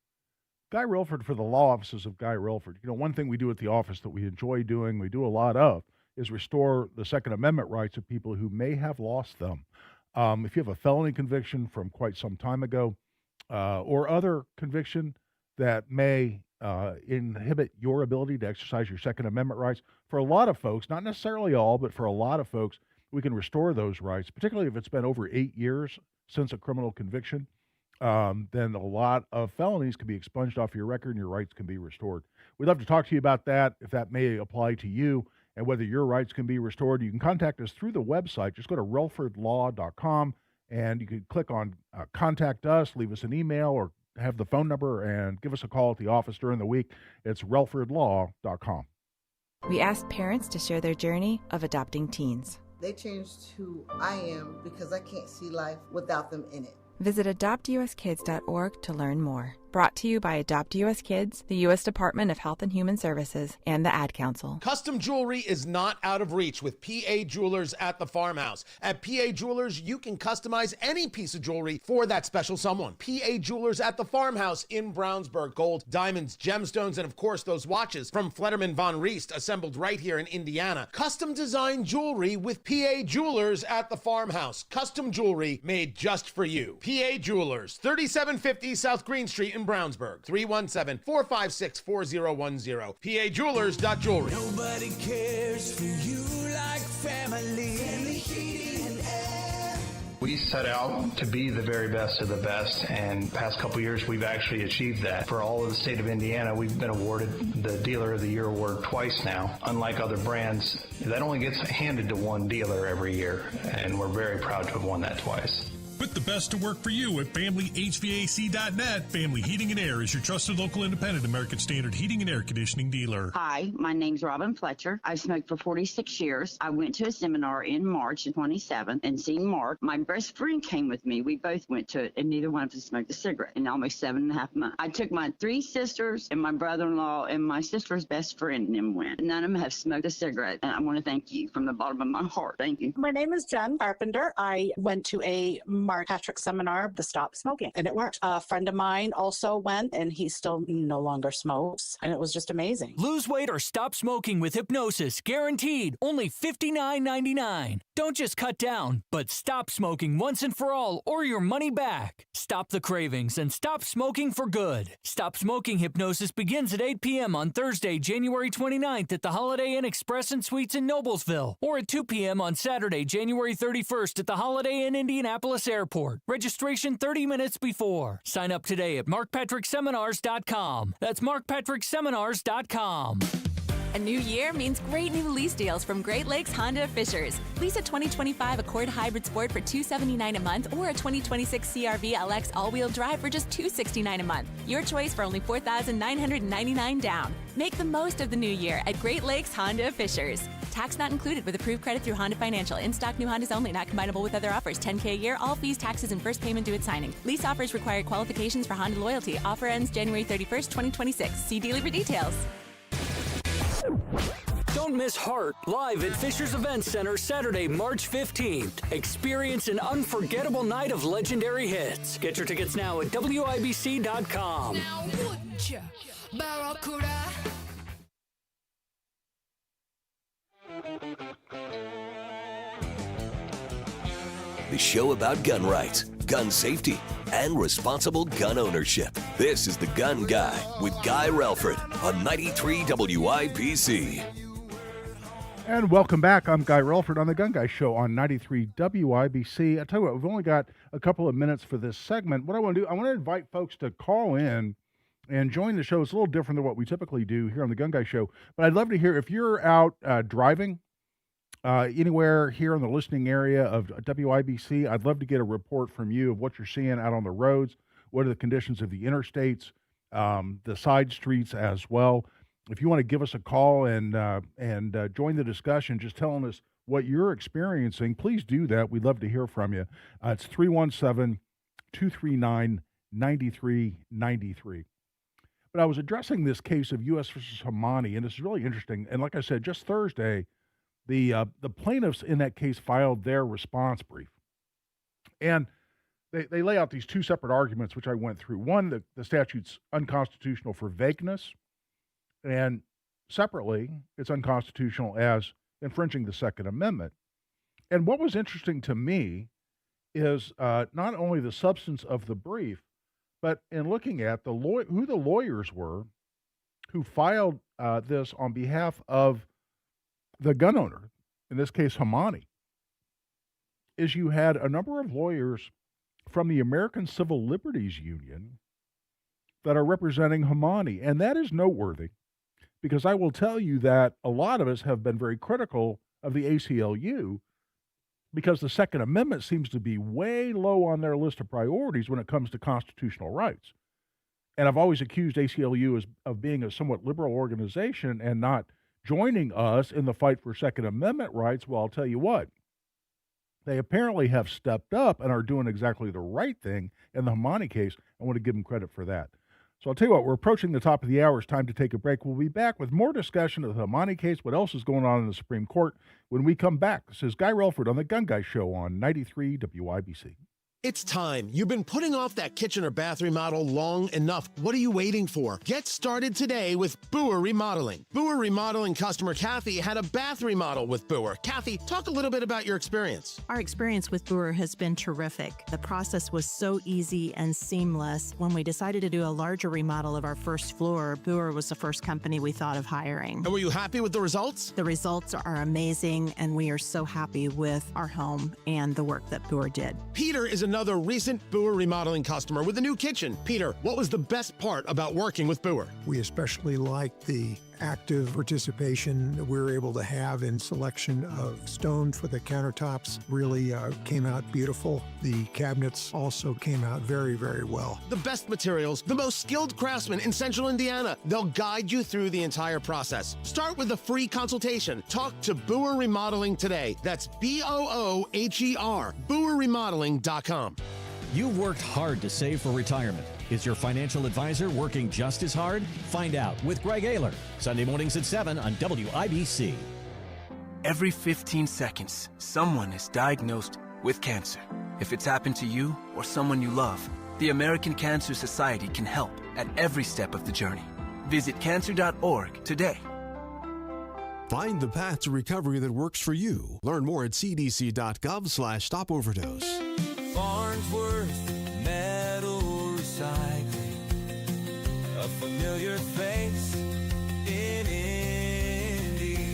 S2: Guy Relford for the law offices of Guy Relford. You know, one thing we do at the office that we enjoy doing, we do a lot of, is restore the Second Amendment rights of people who may have lost them. If you have a felony conviction from quite some time ago, or other conviction that may inhibit your ability to exercise your Second Amendment rights, for a lot of folks, not necessarily all, but for a lot of folks, we can restore those rights, particularly if it's been over 8 years since a criminal conviction. Then a lot of felonies can be expunged off your record and your rights can be restored. We'd love to talk to you about that, if that may apply to you and whether your rights can be restored. You can contact us through the website. Just go to relfordlaw.com and you can click on Contact Us, leave us an email, or have the phone number and give us a call at the office during the week. It's relfordlaw.com.
S7: We asked parents to share their journey of adopting teens.
S8: They changed who I am because I can't see life without them in it.
S7: Visit adoptuskids.org to learn more. Brought to you by Adopt US Kids, the U.S. Department of Health and Human Services, and the Ad Council.
S4: Custom jewelry is not out of reach with PA Jewelers at the Farmhouse. At PA Jewelers, you can customize any piece of jewelry for that special someone. PA Jewelers at the Farmhouse in Brownsburg. Gold, diamonds, gemstones, and of course those watches from Flederman Von Riest, assembled right here in Indiana. Custom design jewelry with PA Jewelers at the Farmhouse. Custom jewelry made just for you. PA Jewelers, 3750 South Green Street in Brownsburg, 317-456-4010. PAJewelers.jewelry.
S9: Nobody cares for you like family. Family Heating and Air.
S10: We set out to be the very best of the best, and the past couple years we've actually achieved that. For all of the state of Indiana, we've been awarded the Dealer of the Year award twice now. Unlike other brands, that only gets handed to one dealer every year, and we're very proud to have won that twice.
S11: Put the best to work for you at FamilyHVAC.net. Family Heating and Air is your trusted local independent American Standard heating and air conditioning dealer.
S12: Hi, my name's Robin Fletcher. I've smoked for 46 years. I went to a seminar in March 27th and seen Mark. My best friend came with me. We both went to it, and neither one of us smoked a cigarette in almost 7.5 months. I took my 3 sisters and my brother-in-law and my sister's best friend and them went. None of them have smoked a cigarette, and I want to thank you from the bottom of my heart. Thank you.
S14: My name is Jen Carpenter. I went to a Mark Patrick seminar, the Stop Smoking, and it worked. A friend of mine also went, and he still no longer smokes, and it was just amazing.
S15: Lose weight or stop smoking with hypnosis, guaranteed. Only $59.99. Don't just cut down, but stop smoking once and for all, or your money back. Stop the cravings and stop smoking for good. Stop Smoking Hypnosis begins at 8 p.m. on Thursday, January 29th at the Holiday Inn Express and Suites in Noblesville, or at 2 p.m. on Saturday, January 31st at the Holiday Inn Indianapolis Airport. Registration 30 minutes before. Sign up today at markpatrickseminars.com. That's markpatrickseminars.com.
S16: A new year means great new lease deals from Great Lakes Honda of Fishers. Lease a 2025 Accord Hybrid Sport for $279 a month or a 2026 CR-V LX all-wheel drive for just $269 a month. Your choice for only $4,999 down. Make the most of the new year at Great Lakes Honda of Fishers. Tax not included with approved credit through Honda Financial. In-stock new Hondas only, not combinable with other offers. $10K a year, all fees, taxes, and first payment due at signing. Lease offers require qualifications for Honda loyalty. Offer ends January 31st, 2026. See dealer for details.
S15: Don't miss Heart live at Fisher's Event Center Saturday, March 15th. Experience an unforgettable night of legendary hits. Get your tickets now at WIBC.com.
S9: Now would ya, Barracuda?
S1: The show about gun rights, gun safety, and responsible gun ownership. This is The Gun Guy with Guy Relford on 93 WIBC.
S2: And welcome back. I'm Guy Relford on The Gun Guy Show on 93 WIBC. I tell you what, we've only got a couple of minutes for this segment. What I want to do, I want to invite folks to call in and join the show. It's a little different than what we typically do here on The Gun Guy Show. But I'd love to hear if you're out driving anywhere here in the listening area of WIBC. I'd love to get a report from you of what you're seeing out on the roads. What are the conditions of the interstates, the side streets as well. If you want to give us a call and join the discussion, just telling us what you're experiencing, please do that. We'd love to hear from you. It's 317-239-9393. But I was addressing this case of U.S. versus Hamani, and this is really interesting. And like I said, just Thursday, the plaintiffs in that case filed their response brief. And they lay out these two separate arguments, which I went through. One, the statute's unconstitutional for vagueness, and separately, it's unconstitutional as infringing the Second Amendment. And what was interesting to me is not only the substance of the brief, but in looking at who the lawyers were who filed this on behalf of the gun owner, in this case Hamani, is you had a number of lawyers from the American Civil Liberties Union that are representing Hamani. And that is noteworthy because I will tell you that a lot of us have been very critical of the ACLU because the Second Amendment seems to be way low on their list of priorities when it comes to constitutional rights. And I've always accused ACLU of being a somewhat liberal organization and not joining us in the fight for Second Amendment rights. Well, I'll tell you what, they apparently have stepped up and are doing exactly the right thing in the Hamani case. I want to give them credit for that. So I'll tell you what, we're approaching the top of the hour. It's time to take a break. We'll be back with more discussion of the Hamani case, what else is going on in the Supreme Court when we come back. This is Guy Relford on The Gun Guy Show on 93 WIBC.
S4: It's time. You've been putting off that kitchen or bath remodel long enough. What are you waiting for? Get started today with Boer Remodeling. Boer Remodeling customer Kathy had a bath remodel with Boer. Kathy, talk a little bit about your experience.
S17: Our experience with Boer has been terrific. The process was so easy and seamless. When we decided to do a larger remodel of our first floor, Boer was the first company we thought of hiring.
S4: And were you happy with the results?
S17: The results are amazing, and we are so happy with our home and the work that Boer did.
S4: Peter is another recent Boer Remodeling customer with a new kitchen. Peter, what was the best part about working with Boer?
S18: We especially liked the
S3: active participation that we were able to have in selection of stone for the countertops really came out beautiful. The cabinets also came out very, very well.
S4: The best materials, the most skilled craftsmen in Central Indiana. They'll guide you through the entire process. Start with a free consultation. Talk to Booher Remodeling today. That's BOOHER, BooherRemodeling.com.
S5: You've worked hard to save for retirement. Is your financial advisor working just as hard? Find out with Greg Ayler, Sunday mornings at 7 on WIBC.
S18: Every 15 seconds, someone is diagnosed with cancer. If it's happened to you or someone you love, the American Cancer Society can help at every step of the journey. Visit cancer.org today.
S20: Find the path to recovery that works for you. Learn more at cdc.gov/stopoverdose.
S9: Farnsworth Metal Recycling, a familiar face in Indy.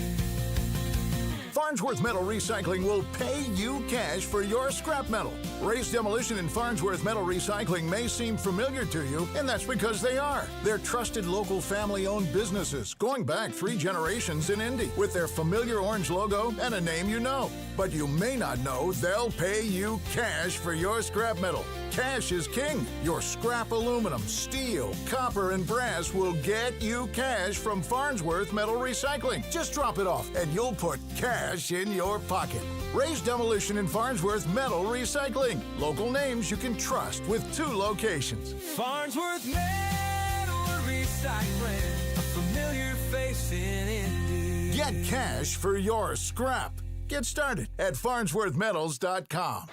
S21: Farnsworth Metal Recycling will pay you cash for your scrap metal. Ray's Demolition and Farnsworth Metal Recycling may seem familiar to you, and that's because they are. They're trusted local family-owned businesses going back 3 generations in Indy with their familiar orange logo and a name you know. But you may not know they'll pay you cash for your scrap metal. Cash is king. Your scrap aluminum, steel, copper, and brass will get you cash from Farnsworth Metal Recycling. Just drop it off and you'll put cash in your pocket. Ray's Demolition and Farnsworth Metal Recycling. Local names you can trust with 2 locations.
S9: Farnsworth Metal Recycling, a familiar face in Indy.
S21: Get cash for your scrap. Get started at farnsworthmetals.com.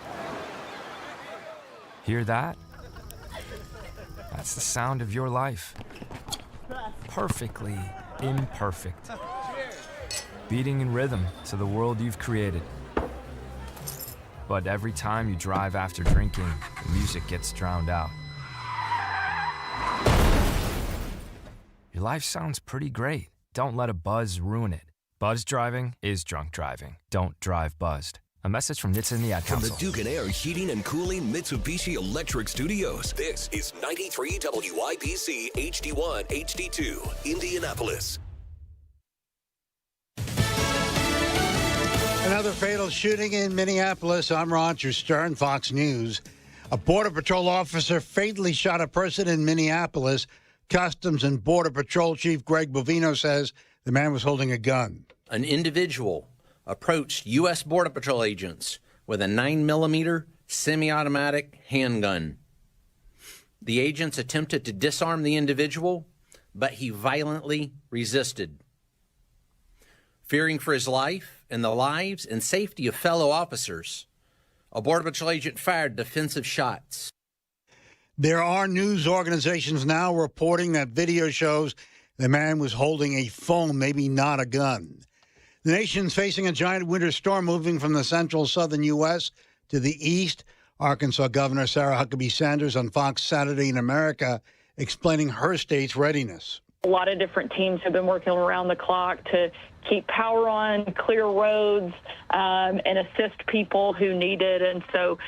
S22: Hear that? That's the sound of your life. Perfectly imperfect. Beating in rhythm to the world you've created. But every time you drive after drinking, the music gets drowned out. Your life sounds pretty great. Don't let a buzz ruin it. Buzz driving is drunk driving. Don't drive buzzed. A message from NHTSA and the Ad
S1: From
S22: Council.
S1: the Duke and Air Heating and Cooling Mitsubishi Electric Studios, this is 93 WIBC HD1 HD2, Indianapolis.
S23: Another fatal shooting in Minneapolis. I'm Roger Stern, Fox News. A Border Patrol officer fatally shot a person in Minneapolis. Customs and Border Patrol Chief Greg Bovino says the man was holding a gun.
S24: An individual approached U.S. Border Patrol agents with a 9mm semi-automatic handgun. The agents attempted to disarm the individual, but he violently resisted. Fearing for his life and the lives and safety of fellow officers, a Border Patrol agent fired defensive shots.
S23: There are news organizations now reporting that video shows the man was holding a phone, maybe not a gun. The nation's facing a giant winter storm moving from the central southern U.S. to the east. Arkansas Governor Sarah Huckabee Sanders on Fox Saturday in America explaining her state's readiness.
S29: A lot of different teams have been working around the clock to keep power on, clear roads, and assist people who need it. And so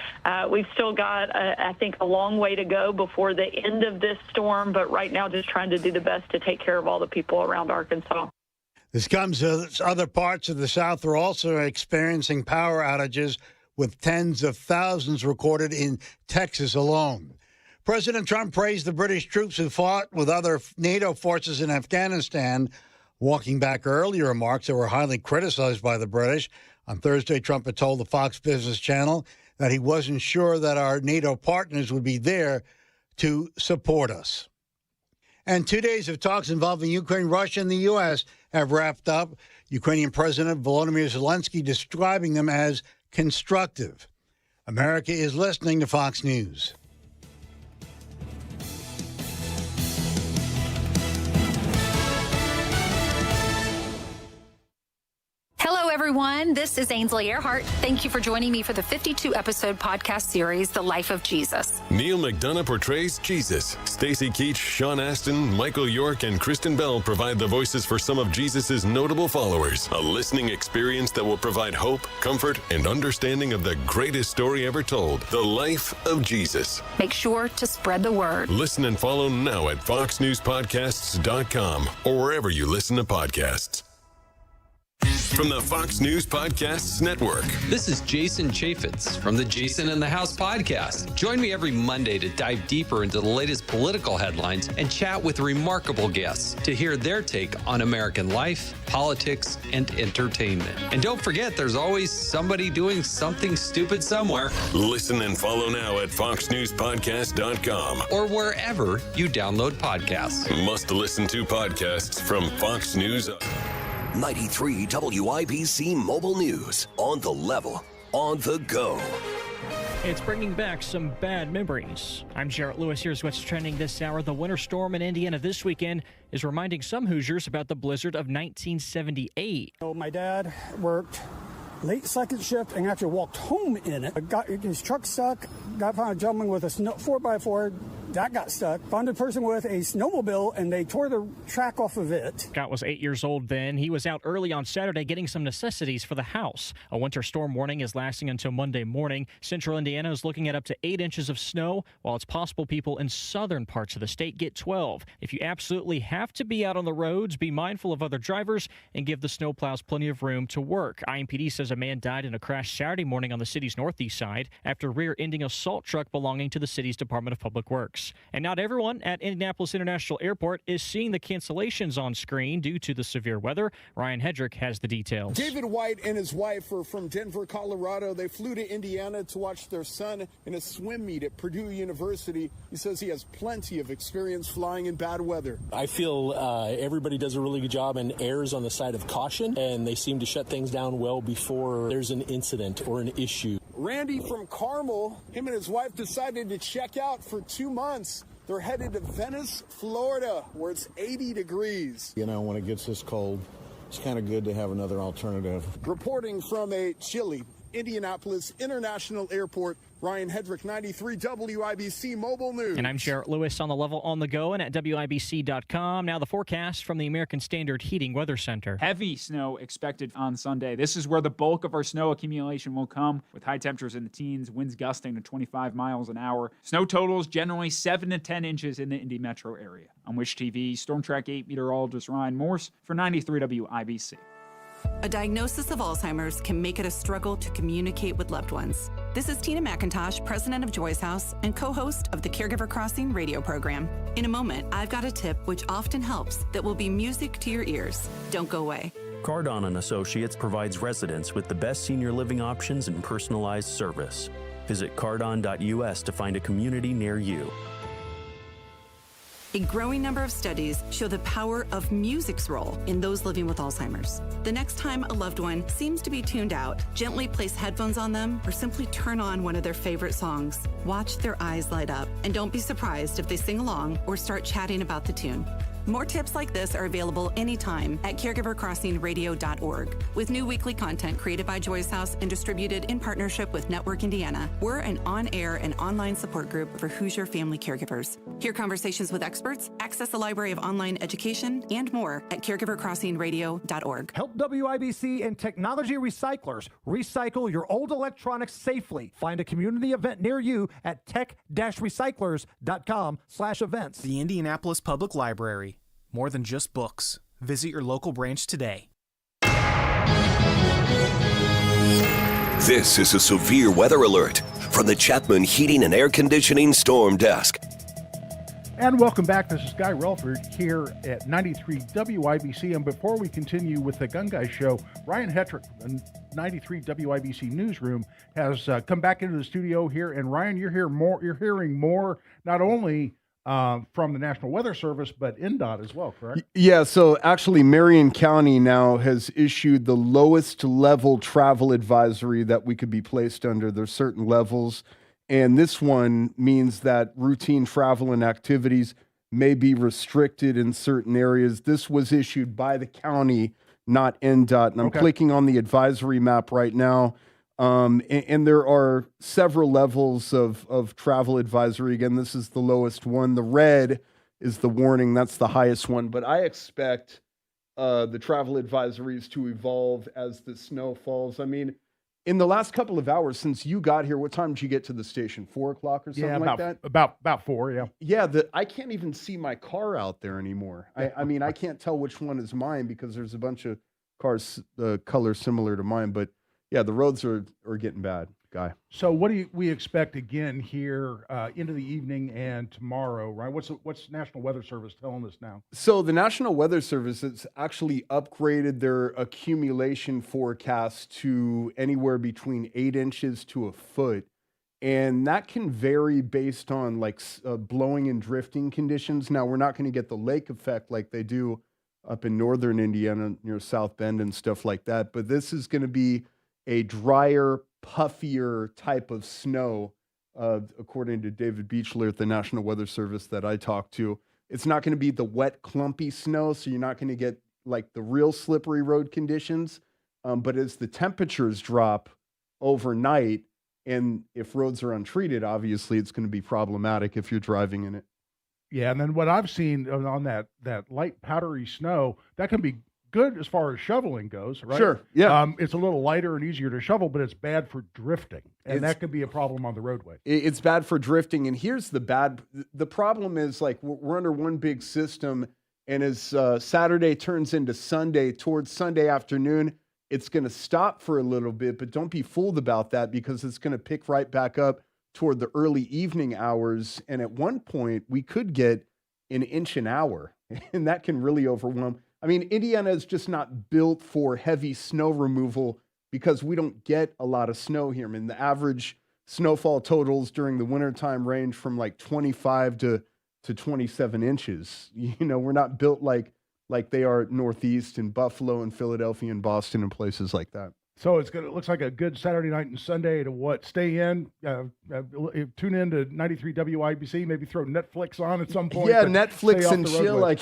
S29: we've still got, I think, a long way to go before the end of this storm. But right now, just trying to do the best to take care of all the people around Arkansas.
S23: This comes as other parts of the South are also experiencing power outages, with tens of thousands recorded in Texas alone. President Trump praised the British troops who fought with other NATO forces in Afghanistan, walking back earlier remarks that were highly criticized by the British. On Thursday, Trump had told the Fox Business Channel that he wasn't sure that our NATO partners would be there to support us. And 2 days of talks involving Ukraine, Russia, and the U.S. have wrapped up. Ukrainian President Volodymyr Zelensky describing them as constructive. America is listening to Fox News.
S30: Hello, everyone.
S6: everyone. This is Ainsley Earhart. Thank you for joining me for the 52-episode podcast series, The Life of Jesus.
S7: Neil McDonough portrays Jesus. Stacy Keach, Sean Astin, Michael York, and Kristen Bell provide the voices for some of Jesus' notable followers. A listening experience that will provide hope, comfort, and understanding of the greatest story ever told, The Life of Jesus.
S6: Make sure to spread the word.
S7: Listen and follow now at foxnewspodcasts.com or wherever you listen to podcasts. From the Fox News Podcasts Network.
S8: This is Jason Chaffetz from the Jason in the House podcast. Join me every Monday to dive deeper into the latest political headlines and chat with remarkable guests to hear their take on American life, politics, and entertainment. And don't forget, there's always somebody doing something stupid somewhere.
S7: Listen and follow now at foxnewspodcast.com
S8: or wherever you download podcasts.
S7: Must listen to podcasts from Fox News.
S1: 93 WIBC Mobile News. On the level, on the go.
S13: It's bringing back some bad memories. I'm Jarrett Lewis. Here's what's trending this hour. The winter storm in Indiana this weekend is reminding some Hoosiers about the blizzard of 1978.
S19: My dad worked late second shift and actually walked home in it. Got his truck stuck, got found a gentleman with a 4x4. That got stuck. Found a person with a snowmobile, and they tore the track off of it.
S13: Scott was 8 years old then. He was out early on Saturday getting some necessities for the house. A winter storm warning is lasting until Monday morning. Central Indiana is looking at up to 8 inches of snow, while it's possible people in southern parts of the state get 12. If you absolutely have to be out on the roads, be mindful of other drivers and give the snowplows plenty of room to work. IMPD says a man died in a crash Saturday morning on the city's northeast side after rear-ending a salt truck belonging to the city's Department of Public Works. And not everyone at Indianapolis International Airport is seeing the cancellations on screen due to the severe weather. Ryan Hedrick has the details.
S25: David White and his wife are from Denver, Colorado. They flew to Indiana to watch their son in a swim meet at Purdue University. He says he has plenty of experience flying in bad weather.
S26: I feel everybody does a really good job and errs on the side of caution, and they seem to shut things down well before there's an incident or an issue.
S25: Randy from Carmel, him and his wife decided to check out for 2 months. They're headed to Venice, Florida, where it's 80 degrees.
S27: You know, when it gets this cold, it's kind of good to have another alternative.
S25: Reporting from a chilly Indianapolis International Airport, Ryan Hedrick, 93 WIBC Mobile News.
S13: And I'm Jarrett Lewis on the level on the go and at WIBC.com. Now the forecast from the American Standard Heating Weather Center.
S28: Heavy snow expected on Sunday. This is where the bulk of our snow accumulation will come, with high temperatures in the teens, winds gusting to 25 miles an hour. Snow totals generally 7 to 10 inches in the Indy metro area. On Wish TV, Storm Track 8 meteorologist Ryan Morse for 93 WIBC.
S30: A diagnosis of Alzheimer's can make it a struggle to communicate with loved ones. This is Tina McIntosh, president of Joyce House and co-host of the Caregiver Crossing radio program. In a moment, I've got a tip which often helps that will be music to your ears. Don't go away.
S31: Cardon & Associates provides residents with the best senior living options and personalized service. Visit cardon.us to find a community near you.
S30: A growing number of studies show the power of music's role in those living with Alzheimer's. The next time a loved one seems to be tuned out, gently place headphones on them or simply turn on one of their favorite songs. Watch their eyes light up, and don't be surprised if they sing along or start chatting about the tune. More tips like this are available anytime at caregivercrossingradio.org. With new weekly content created by Joyce House and distributed in partnership with Network Indiana, we're an on-air and online support group for Hoosier family caregivers. Hear conversations with experts, access a library of online education, and more at caregivercrossingradio.org.
S32: Help WIBC and Technology Recyclers recycle your old electronics safely. Find a community event near you at tech-recyclers.com/events.
S33: The Indianapolis Public Library. More than just books. Visit your local branch today.
S1: This is a severe weather alert from the Chapman Heating and Air Conditioning Storm Desk.
S2: And welcome back. This is Guy Relford here at 93 WIBC. And before we continue with the Gun Guy Show, Ryan Hedrick, the 93 WIBC newsroom, has come back into the studio here. And Ryan, you're hearing more, not only from the National Weather Service, but NDOT as well, correct?
S34: Yeah, so actually Marion County now has issued the lowest level travel advisory that we could be placed under. There's certain levels, and this one means that routine travel and activities may be restricted in certain areas. This was issued by the county, not NDOT. And I'm clicking on the advisory map right now. And there are several levels of travel advisory. Again, this is the lowest one. The red is the warning. That's the highest one. But I expect the travel advisories to evolve as the snow falls. I mean, in the last couple of hours since you got here, what time did you get to the station? 4 o'clock or something like that?
S2: About 4, yeah.
S34: Yeah, I can't even see my car out there anymore. I mean, I can't tell which one is mine because there's a bunch of cars, colors similar to mine. But yeah, the roads are getting bad, Guy.
S2: So what do we expect again here into the evening and tomorrow, right? What's National Weather Service telling us now?
S34: So the National Weather Service has actually upgraded their accumulation forecast to anywhere between 8 inches to a foot. And that can vary based on like blowing and drifting conditions. Now, we're not going to get the lake effect like they do up in northern Indiana near South Bend and stuff like that. But this is going to be a drier, puffier type of snow, according to David Beechler at the National Weather Service that I talked to. It's not going to be the wet, clumpy snow, so you're not going to get like the real slippery road conditions. But as the temperatures drop overnight, and if roads are untreated, obviously it's going to be problematic if you're driving in it.
S2: Yeah, and then what I've seen on that light powdery snow, that can be good as far as shoveling goes, right?
S34: Sure, yeah.
S2: It's a little lighter and easier to shovel, but it's bad for drifting, and that could be a problem on the roadway.
S34: It's bad for drifting, and here's the problem is, like, we're under one big system, and as Saturday turns into Sunday, towards Sunday afternoon, it's going to stop for a little bit, but don't be fooled about that because it's going to pick right back up toward the early evening hours, and at one point, we could get an inch an hour, and that can really overwhelm. I mean, Indiana is just not built for heavy snow removal because we don't get a lot of snow here. I mean, the average snowfall totals during the wintertime range from like 25 to 27 inches. You know, we're not built like they are Northeast and Buffalo and Philadelphia and Boston and places like that.
S2: So it looks like a good Saturday night and Sunday to stay in, tune in to 93 WIBC, maybe throw Netflix on at some point.
S34: Yeah, Netflix and chill. Like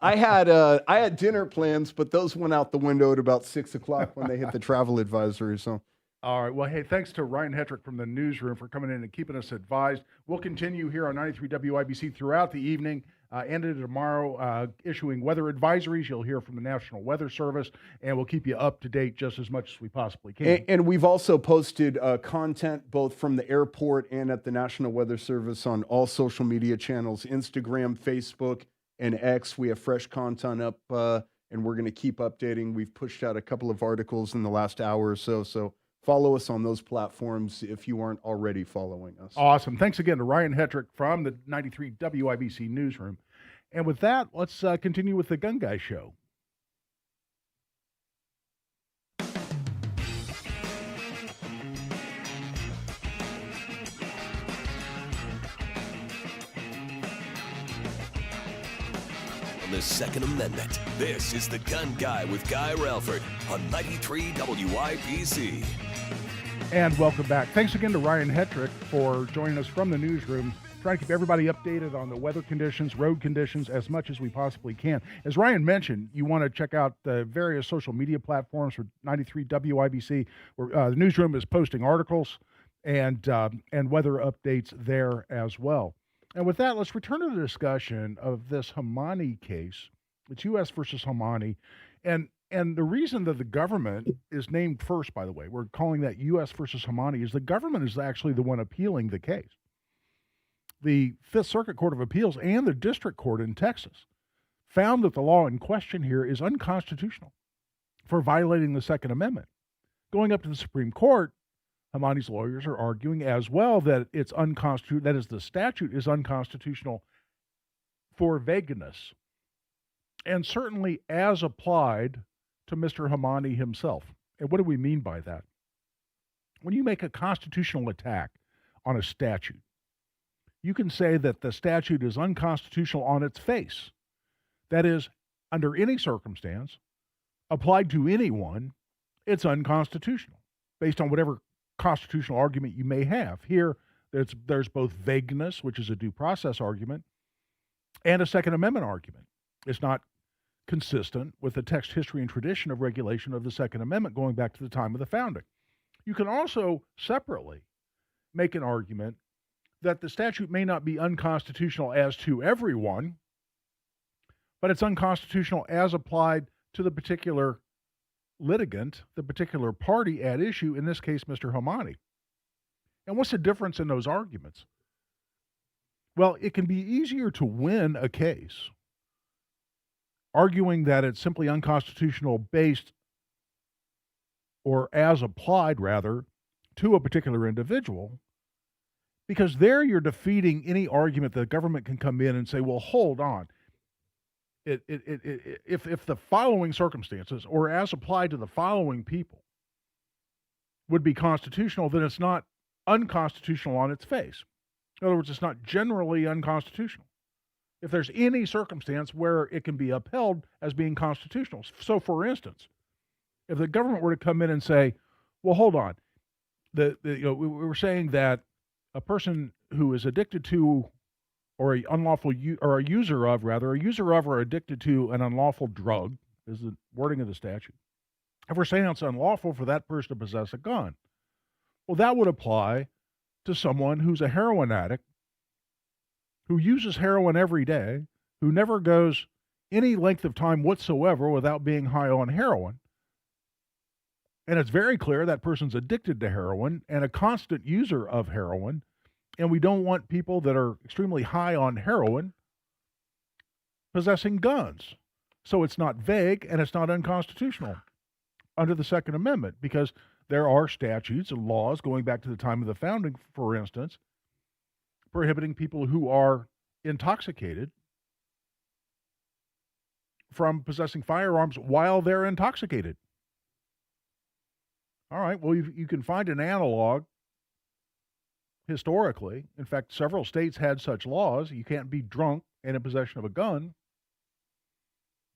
S34: I had dinner plans, but those went out the window at about 6 o'clock when they hit the travel advisory. So.
S2: All right. Well, hey, thanks to Ryan Hetrick from the newsroom for coming in and keeping us advised. We'll continue here on 93 WIBC throughout the evening. And tomorrow, issuing weather advisories. You'll hear from the National Weather Service, and we'll keep you up to date just as much as we possibly can.
S34: And we've also posted content both from the airport and at the National Weather Service on all social media channels, Instagram, Facebook, and X. We have fresh content up, and we're going to keep updating. We've pushed out a couple of articles in the last hour or so, so follow us on those platforms if you aren't already following us.
S2: Awesome. Thanks again to Ryan Hetrick from the 93 WIBC newsroom. And with that, let's continue with the Gun Guy Show.
S1: On the Second Amendment, this is the Gun Guy with Guy Relford on 93 WIBC.
S2: And welcome back. Thanks again to Ryan Hetrick for joining us from the newsroom, trying to keep everybody updated on the weather conditions, road conditions, as much as we possibly can. As Ryan mentioned, you want to check out the various social media platforms for 93 WIBC, where the newsroom is posting articles and weather updates there as well. And with that, let's return to the discussion of this Hamani case. It's U.S. versus Hamani. And the reason that the government is named first, by the way, we're calling that U.S. versus Hamani, is the government is actually the one appealing the case. The Fifth Circuit Court of Appeals and the District Court in Texas found that the law in question here is unconstitutional for violating the Second Amendment. Going up to the Supreme Court, Hamani's lawyers are arguing as well that it's unconstitutional, that is, the statute is unconstitutional for vagueness, and certainly as applied to Mr. Hamani himself. And what do we mean by that? When you make a constitutional attack on a statute, you can say that the statute is unconstitutional on its face. That is, under any circumstance, applied to anyone, it's unconstitutional, based on whatever constitutional argument you may have. Here, there's both vagueness, which is a due process argument, and a Second Amendment argument. It's not consistent with the text, history, and tradition of regulation of the Second Amendment going back to the time of the founding. You can also separately make an argument that the statute may not be unconstitutional as to everyone, but it's unconstitutional as applied to the particular litigant, the particular party at issue, in this case, Mr. Hamani. And what's the difference in those arguments? Well, it can be easier to win a case arguing that it's simply unconstitutional based, or as applied rather, to a particular individual, because there you're defeating any argument that the government can come in and say, well, hold on. If the following circumstances, or as applied to the following people, would be constitutional, then it's not unconstitutional on its face. In other words, it's not generally unconstitutional. If there's any circumstance where it can be upheld as being constitutional. So, for instance, if the government were to come in and say, well, hold on, we were saying that a person who is addicted to, or a user of or addicted to an unlawful drug, is the wording of the statute. If we're saying it's unlawful for that person to possess a gun, well, that would apply to someone who's a heroin addict, who uses heroin every day, who never goes any length of time whatsoever without being high on heroin. And it's very clear that person's addicted to heroin and a constant user of heroin. And we don't want people that are extremely high on heroin possessing guns. So it's not vague and it's not unconstitutional under the Second Amendment, because there are statutes and laws going back to the time of the founding, for instance, prohibiting people who are intoxicated from possessing firearms while they're intoxicated. All right, well, you can find an analog historically. In fact, several states had such laws. You can't be drunk and in possession of a gun.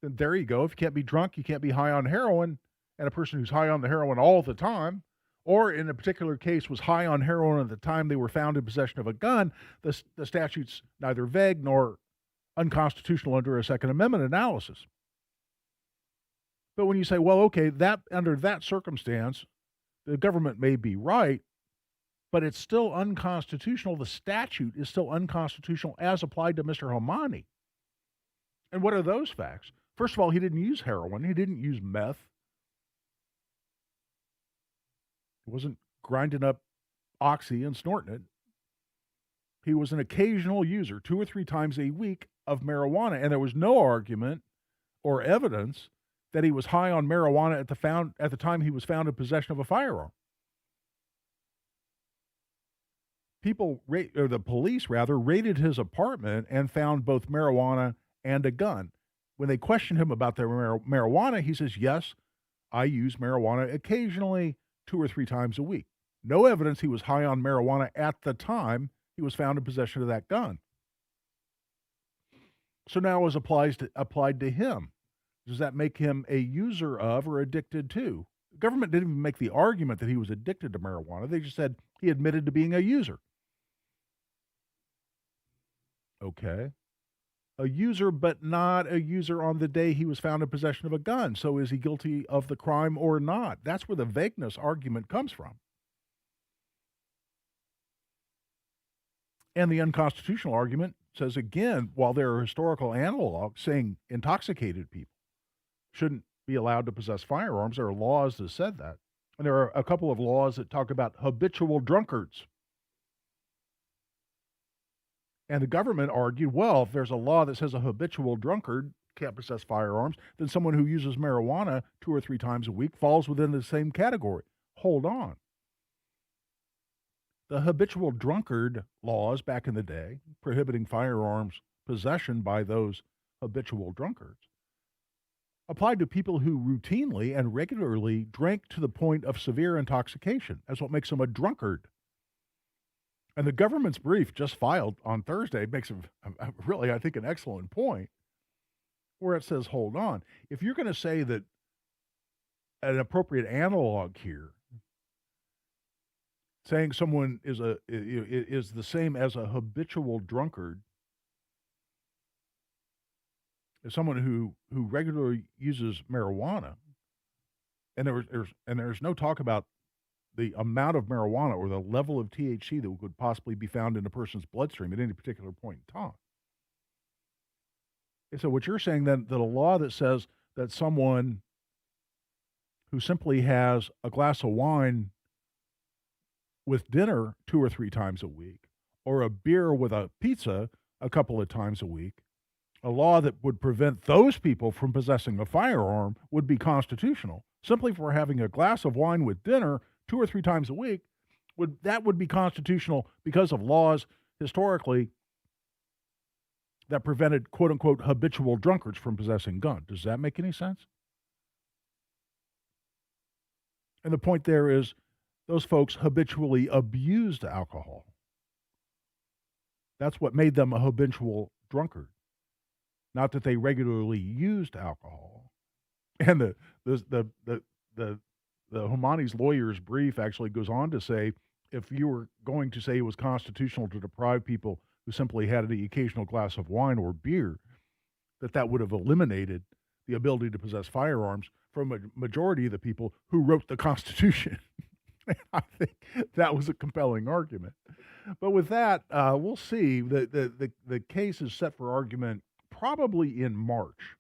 S2: Then there you go. If you can't be drunk, you can't be high on heroin. And a person who's high on the heroin all the time, or in a particular case was high on heroin at the time they were found in possession of a gun, the statute's neither vague nor unconstitutional under a Second Amendment analysis. But when you say, well, okay, that under that circumstance, the government may be right, but it's still unconstitutional. The statute is still unconstitutional as applied to Mr. Hamani. And what are those facts? First of all, he didn't use heroin. He didn't use meth. He wasn't grinding up oxy and snorting it. He was an occasional user, 2 or 3 times a week, of marijuana, and there was no argument or evidence that he was high on marijuana at the time he was found in possession of a firearm. The police raided his apartment and found both marijuana and a gun. When they questioned him about the marijuana, he says, yes, I use marijuana occasionally, 2 or 3 times a week. No evidence he was high on marijuana at the time he was found in possession of that gun. So now as applied to him, does that make him a user of or addicted to? The government didn't even make the argument that he was addicted to marijuana. They just said he admitted to being a user. Okay. A user, but not a user on the day he was found in possession of a gun. So is he guilty of the crime or not? That's where the vagueness argument comes from. And the unconstitutional argument says, again, while there are historical analogs saying intoxicated people shouldn't be allowed to possess firearms, there are laws that said that. And there are a couple of laws that talk about habitual drunkards. And the government argued, well, if there's a law that says a habitual drunkard can't possess firearms, then someone who uses marijuana 2 or 3 times a week falls within the same category. Hold on. The habitual drunkard laws back in the day, prohibiting firearms possession by those habitual drunkards, applied to people who routinely and regularly drank to the point of severe intoxication. That's what makes them a drunkard. And the government's brief just filed on Thursday makes really, I think, an excellent point, where it says, hold on, if you're going to say that an appropriate analog here, saying someone is the same as a habitual drunkard, as someone who regularly uses marijuana, and there's no talk about the amount of marijuana or the level of THC that could possibly be found in a person's bloodstream at any particular point in time. And so what you're saying then, that a law that says that someone who simply has a glass of wine with dinner 2 or 3 times a week, or a beer with a pizza a couple of times a week, a law that would prevent those people from possessing a firearm would be constitutional. Simply for having a glass of wine with dinner 2 or 3 times a week, would be constitutional because of laws historically that prevented quote-unquote habitual drunkards from possessing guns. Does that make any sense? And the point there is those folks habitually abused alcohol. That's what made them a habitual drunkard, not that they regularly used alcohol. And the Homani's lawyer's brief actually goes on to say, if you were going to say it was constitutional to deprive people who simply had the occasional glass of wine or beer, that would have eliminated the ability to possess firearms from a majority of the people who wrote the Constitution. I think that was a compelling argument. But with that, we'll see. The case is set for argument probably in March.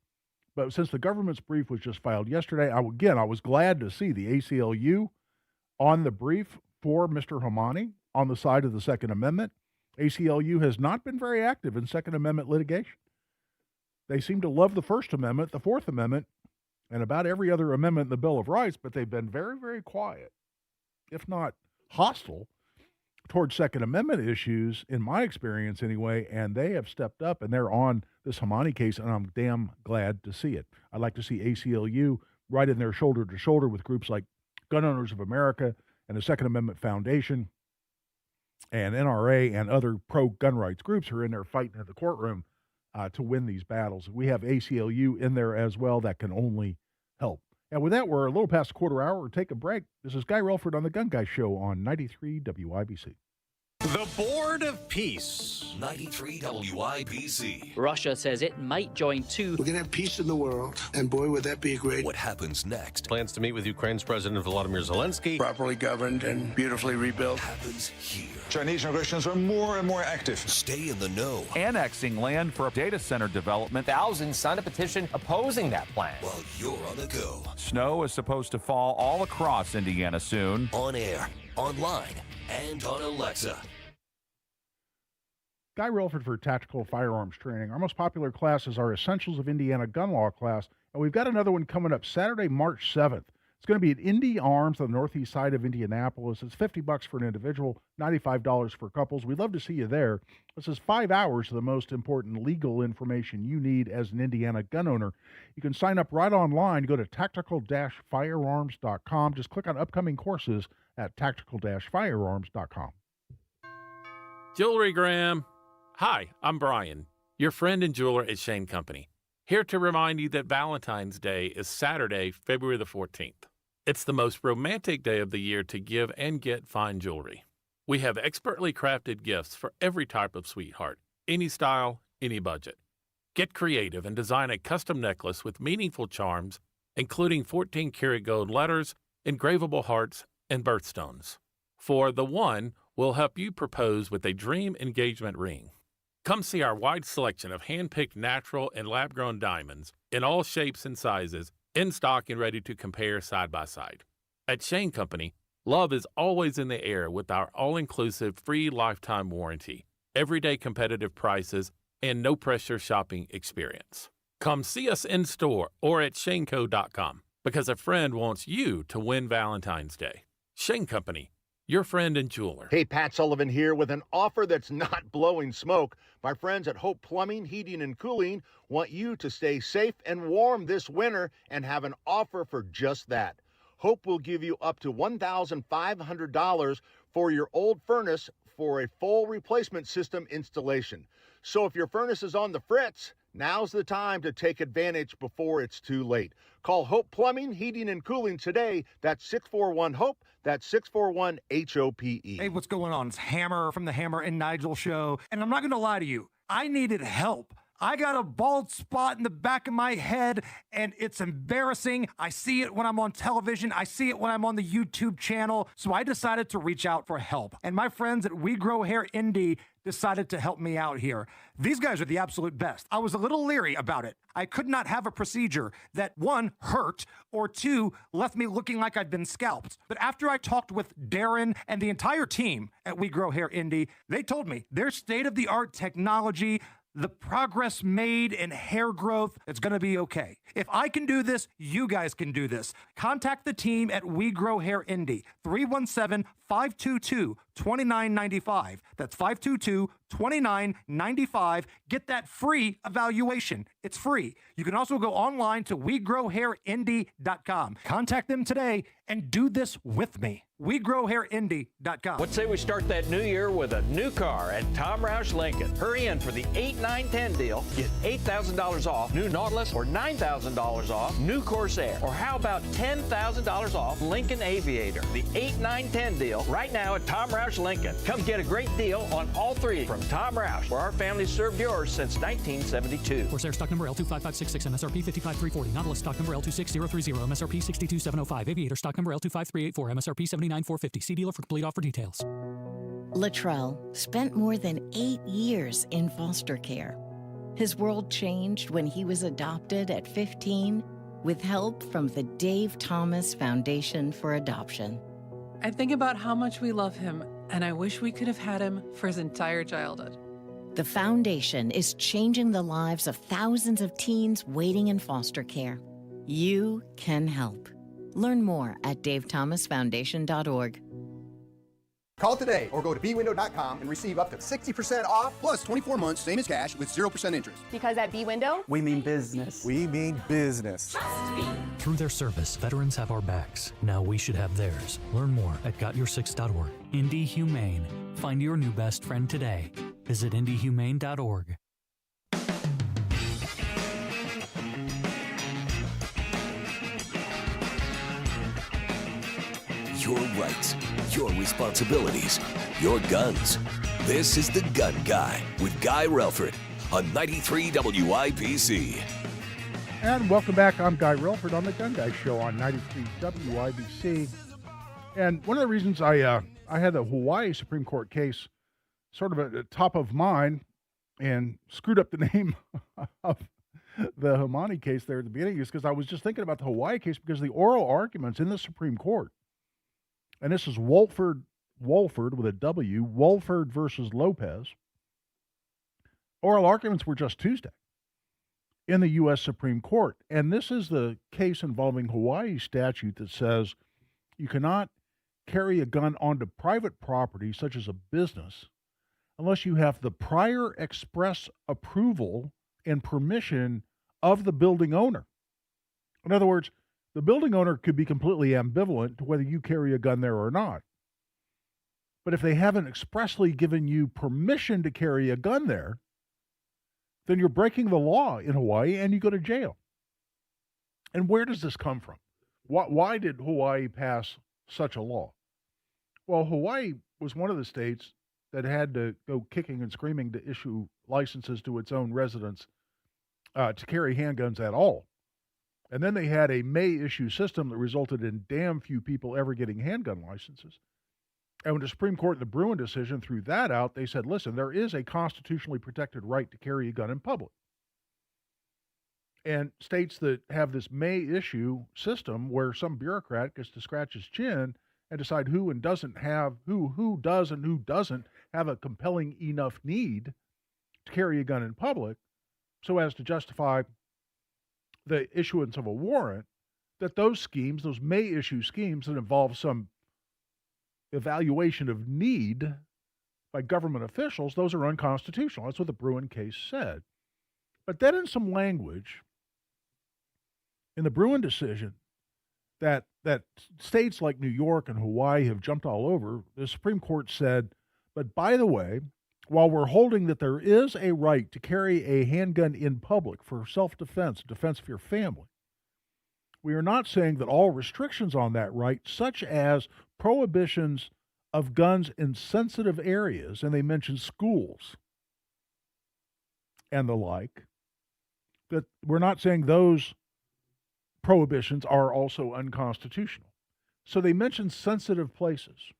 S2: But since the government's brief was just filed yesterday, I was glad to see the ACLU on the brief for Mr. Homani on the side of the Second Amendment. ACLU has not been very active in Second Amendment litigation. They seem to love the First Amendment, the Fourth Amendment, and about every other amendment in the Bill of Rights, but they've been very, very quiet, if not hostile, towards Second Amendment issues, in my experience anyway, and they have stepped up, and they're on this Homani case, and I'm damn glad to see it. I'd like to see ACLU right in there shoulder to shoulder with groups like Gun Owners of America and the Second Amendment Foundation and NRA and other pro-gun rights groups who are in there fighting in the courtroom to win these battles. We have ACLU in there as well. That can only help. And with that, we're a little past a quarter hour. We'll take a break. This is Guy Relford on The Gun Guy Show on 93 WIBC.
S3: The Board of Peace.
S1: 93 WIBC.
S4: Russia says it might join too.
S5: We're going to have peace in the world, and boy, would that be great.
S1: What happens next?
S3: Plans to meet with Ukraine's President Volodymyr Zelensky.
S5: Properly governed and beautifully rebuilt.
S1: Happens here.
S9: Chinese negotiations are more and more active.
S1: Stay in the know.
S10: Annexing land for data center development.
S11: Thousands signed a petition opposing that plan.
S1: While you're on the go.
S10: Snow is supposed to fall all across Indiana soon.
S1: On air, online, and on Alexa.
S2: Guy Relford for Tactical Firearms Training. Our most popular class is our Essentials of Indiana Gun Law class, and we've got another one coming up Saturday, March 7th. It's going to be at Indy Arms on the northeast side of Indianapolis. It's $50 for an individual, $95 for couples. We'd love to see you there. This is 5 hours of the most important legal information you need as an Indiana gun owner. You can sign up right online. Go to tactical-firearms.com. Just click on upcoming courses at tactical-firearms.com.
S12: Jewelry Graham. Hi, I'm Brian, your friend and jeweler at Shane Company, here to remind you that Valentine's Day is Saturday, February the 14th. It's the most romantic day of the year to give and get fine jewelry. We have expertly crafted gifts for every type of sweetheart, any style, any budget. Get creative and design a custom necklace with meaningful charms, including 14-karat gold letters, engravable hearts, and birthstones. For the one, we'll help you propose with a dream engagement ring. Come see our wide selection of hand-picked natural and lab-grown diamonds in all shapes and sizes, in stock and ready to compare side by side. At Shane Company, love is always in the air with our all-inclusive free lifetime warranty, everyday competitive prices, and no-pressure shopping experience. Come see us in store or at shaneco.com because a friend wants you to win Valentine's Day. Shane Company, your friend and jeweler.
S14: Hey, Pat Sullivan here with an offer that's not blowing smoke. My friends at Hope Plumbing, Heating, and Cooling want you to stay safe and warm this winter and have an offer for just that. Hope will give you up to $1,500 for your old furnace for a full replacement system installation. So if your furnace is on the fritz, now's the time to take advantage before it's too late. Call Hope Plumbing, Heating, and Cooling today. That's 641-HOPE. That's 641-HOPE.
S32: Hey, what's going on? It's Hammer from the Hammer and Nigel show. And I'm not going to lie to you. I needed help I got a bald spot in the back of my head, and it's embarrassing. I see it when I'm on television. I see it when I'm on the YouTube channel. So I decided to reach out for help. And my friends at We Grow Hair Indie decided to help me out here. These guys are the absolute best. I was a little leery about it. I could not have a procedure that, one, hurt, or two, left me looking like I'd been scalped. But after I talked with Darren and the entire team at We Grow Hair Indie, they told me their state-of-the-art technology, the progress made in hair growth, it's going to be okay. If I can do this, you guys can do this. Contact the team at We Grow Hair Indie, 317-522-2995. That's 522-2995. Get that free evaluation. It's free. You can also go online to WeGrowHairIndie.com. Contact them today and do this with me. WeGrowHairIndie.com.
S6: Let's say we start that new year with a new car at Tom Roush Lincoln. Hurry in for the 8, 9, 10 deal. Get $8,000 off new Nautilus or $9,000 off new Corsair. Or how about $10,000 off Lincoln Aviator? The 8, 9, 10 deal right now at Tom Roush Lincoln. Come get a great deal on all three from Tom Roush, where our family served yours since 1972.
S7: Corsair stock number L25566, MSRP 55340. Nautilus stock number L26030, MSRP 62705. Aviator stock number L25384, MSRP 79450. See dealer for complete offer details.
S8: Latrell spent more than 8 years in foster care. His world changed when he was adopted at 15 with help from the Dave Thomas Foundation for Adoption.
S15: I think about how much we love him, and I wish we could have had him for his entire childhood.
S8: The foundation is changing the lives of thousands of teens waiting in foster care. You can help. Learn more at davethomasfoundation.org.
S16: Call today or go to bwindow.com and receive up to 60% off plus 24 months, same as cash, with 0% interest.
S17: Because at bwindow,
S16: we mean business. We mean business.
S7: Through their service, veterans have our backs. Now we should have theirs. Learn more at gotyoursix.org. Indy Humane. Find your new best friend today. Visit indyhumane.org.
S1: Your rights, your responsibilities, your guns. This is The Gun Guy with Guy Relford on 93 WIBC.
S2: And welcome back. I'm Guy Relford on The Gun Guy Show on 93 WIBC. And one of the reasons I had the Hawaii Supreme Court case sort of at the top of mind and screwed up the name of the Hamani case there at the beginning is because I was just thinking about the Hawaii case because the oral arguments in the Supreme Court, and this is Wohlford with a W, Wohlford versus Lopez. Oral arguments were just Tuesday in the U.S. Supreme Court. And this is the case involving Hawaii statute that says you cannot carry a gun onto private property, such as a business, unless you have the prior express approval and permission of the building owner. In other words, the building owner could be completely ambivalent to whether you carry a gun there or not. But if they haven't expressly given you permission to carry a gun there, then you're breaking the law in Hawaii and you go to jail. And where does this come from? Why did Hawaii pass such a law? Well, Hawaii was one of the states that had to go kicking and screaming to issue licenses to its own residents to carry handguns at all. And then they had a May issue system that resulted in damn few people ever getting handgun licenses. And when the Supreme Court in the Bruin decision threw that out, they said, listen, there is a constitutionally protected right to carry a gun in public. And states that have this May issue system where some bureaucrat gets to scratch his chin and decide who and doesn't have, who does and who doesn't have a compelling enough need to carry a gun in public so as to justify the issuance of a warrant, that those schemes, those May issue schemes that involve some evaluation of need by government officials, those are unconstitutional. That's what the Bruin case said. But then in some language in the Bruin decision that states like New York and Hawaii have jumped all over, the Supreme Court said, but by the way, while we're holding that there is a right to carry a handgun in public for self-defense, defense of your family, we are not saying that all restrictions on that right, such as prohibitions of guns in sensitive areas, and they mention schools and the like, that we're not saying those prohibitions are also unconstitutional. So they mentioned sensitive places.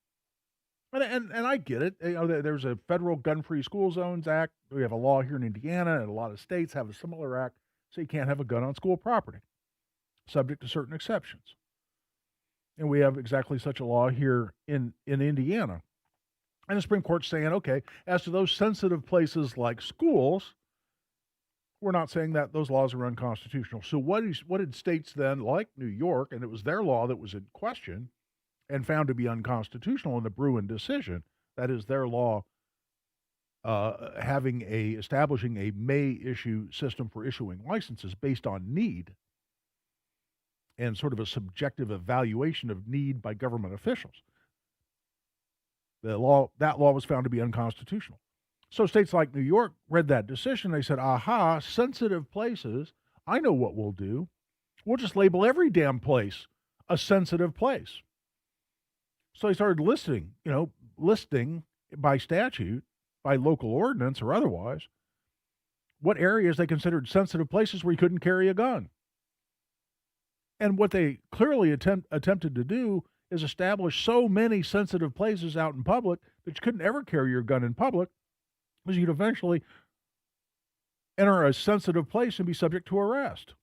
S2: And I get it. You know, there's a federal Gun-Free School Zones Act. We have a law here in Indiana, and a lot of states have a similar act, so you can't have a gun on school property, subject to certain exceptions. And we have exactly such a law here in Indiana. And the Supreme Court's saying, okay, as to those sensitive places like schools, we're not saying that those laws are unconstitutional. So what did states then, like New York, and it was their law that was in question and found to be unconstitutional in the Bruen decision, that is their law establishing a may issue system for issuing licenses based on need and sort of a subjective evaluation of need by government officials. That law was found to be unconstitutional. So states like New York read that decision. They said, aha, sensitive places, I know what we'll do. We'll just label every damn place a sensitive place. So they started listing by statute, by local ordinance or otherwise, what areas they considered sensitive places where you couldn't carry a gun. And what they clearly attempted to do is establish so many sensitive places out in public that you couldn't ever carry your gun in public, because you'd eventually enter a sensitive place and be subject to arrest.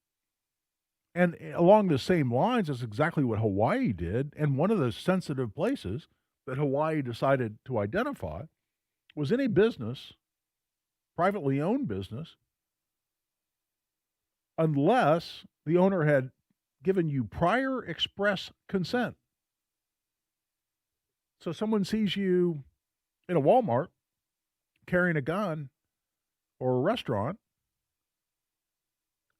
S2: And along the same lines, that's exactly what Hawaii did. And one of the sensitive places that Hawaii decided to identify was any business, privately owned business, unless the owner had given you prior express consent. So someone sees you in a Walmart carrying a gun or a restaurant,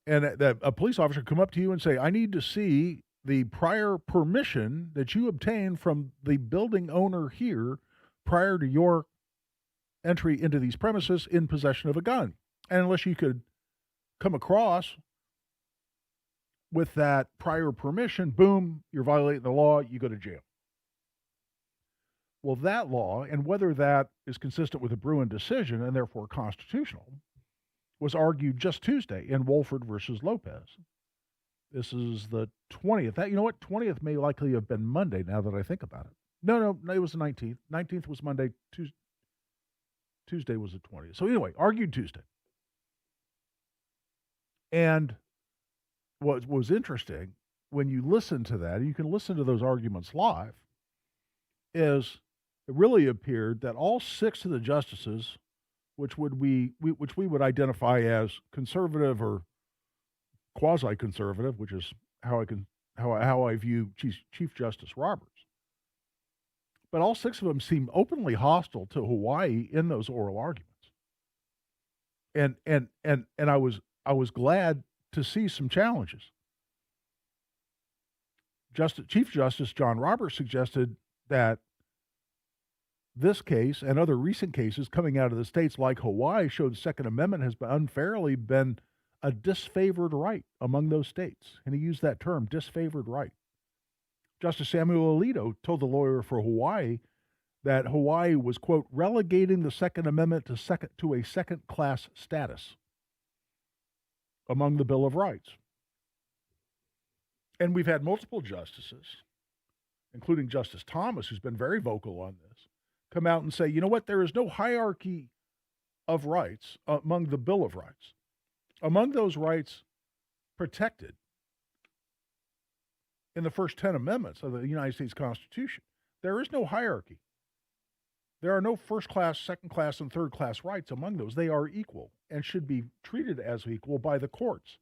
S2: and a police officer come up to you and say, I need to see the prior permission that you obtained from the building owner here prior to your entry into these premises in possession of a gun. And unless you could come across with that prior permission, boom, you're violating the law, you go to jail. Well, that law, and whether that is consistent with the Bruen decision and therefore constitutional, was argued just Tuesday in Wolford versus Lopez. This is the 20th. You know what? 20th may likely have been Monday now that I think about it. No, it was the 19th. 19th was Monday. Tuesday was the 20th. So anyway, argued Tuesday. And what was interesting, when you listen to that, and you can listen to those arguments live, is it really appeared that all 6 of the justices, which we would identify as conservative or quasi-conservative, which is how I view Chief Justice Roberts. But all 6 of them seem openly hostile to Hawaii in those oral arguments. And I was glad to see some challenges. Chief Justice John Roberts suggested that this case and other recent cases coming out of the states like Hawaii show the Second Amendment has unfairly been a disfavored right among those states. And he used that term, disfavored right. Justice Samuel Alito told the lawyer for Hawaii that Hawaii was, quote, relegating the Second Amendment to a second-class status among the Bill of Rights. And we've had multiple justices, including Justice Thomas, who's been very vocal on this, come out and say, you know what, there is no hierarchy of rights among the Bill of Rights. Among those rights protected in the first 10 amendments of the United States Constitution, there is no hierarchy. There are no first class, second class, and third class rights among those. They are equal and should be treated as equal by the courts.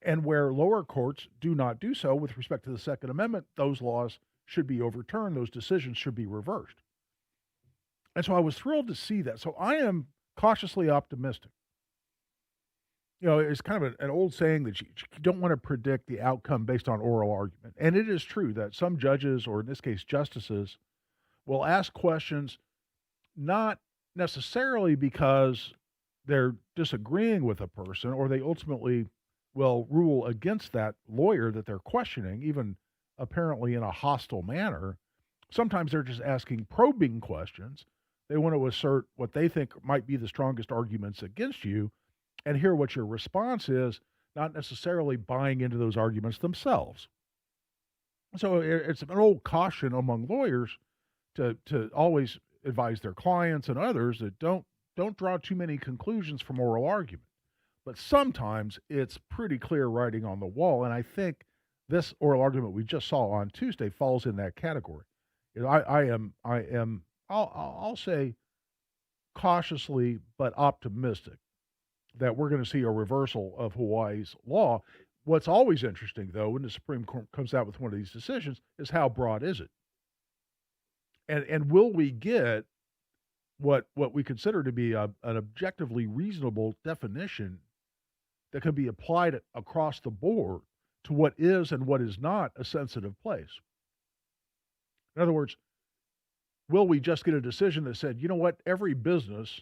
S2: And where lower courts do not do so with respect to the Second Amendment, those laws should be overturned. Those decisions should be reversed. And so I was thrilled to see that. So I am cautiously optimistic. You know, it's kind of an old saying that you don't want to predict the outcome based on oral argument. And it is true that some judges, or in this case, justices, will ask questions not necessarily because they're disagreeing with a person, or they ultimately will rule against that lawyer that they're questioning, even apparently in a hostile manner. Sometimes they're just asking probing questions. They want to assert what they think might be the strongest arguments against you, and hear what your response is, not necessarily buying into those arguments themselves. So it's an old caution among lawyers to always advise their clients and others that don't draw too many conclusions from oral argument. But sometimes it's pretty clear writing on the wall, and I think this oral argument we just saw on Tuesday falls in that category. You know, I'll say cautiously but optimistic that we're going to see a reversal of Hawaii's law. What's always interesting, though, when the Supreme Court comes out with one of these decisions, is how broad is it? And will we get what we consider to be an objectively reasonable definition that can be applied across the board to what is and what is not a sensitive place? In other words, will we just get a decision that said, you know what, every business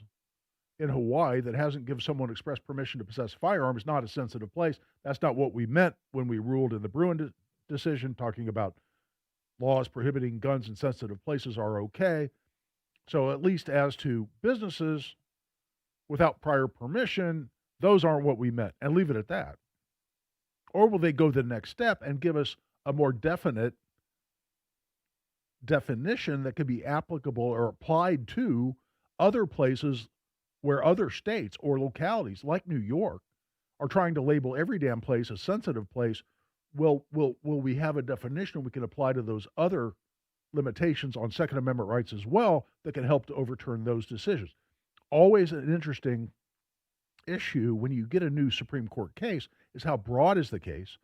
S2: in Hawaii that hasn't given someone express permission to possess a firearm is not a sensitive place? That's not what we meant when we ruled in the Bruin decision, talking about laws prohibiting guns in sensitive places are okay. So at least as to businesses without prior permission, those aren't what we meant, and leave it at that. Or will they go the next step and give us a more definite definition that could be applicable or applied to other places where other states or localities like New York are trying to label every damn place a sensitive place? Will we have a definition we can apply to those other limitations on Second Amendment rights as well that can help to overturn those decisions? Always an interesting issue when you get a new Supreme Court case is how broad is the case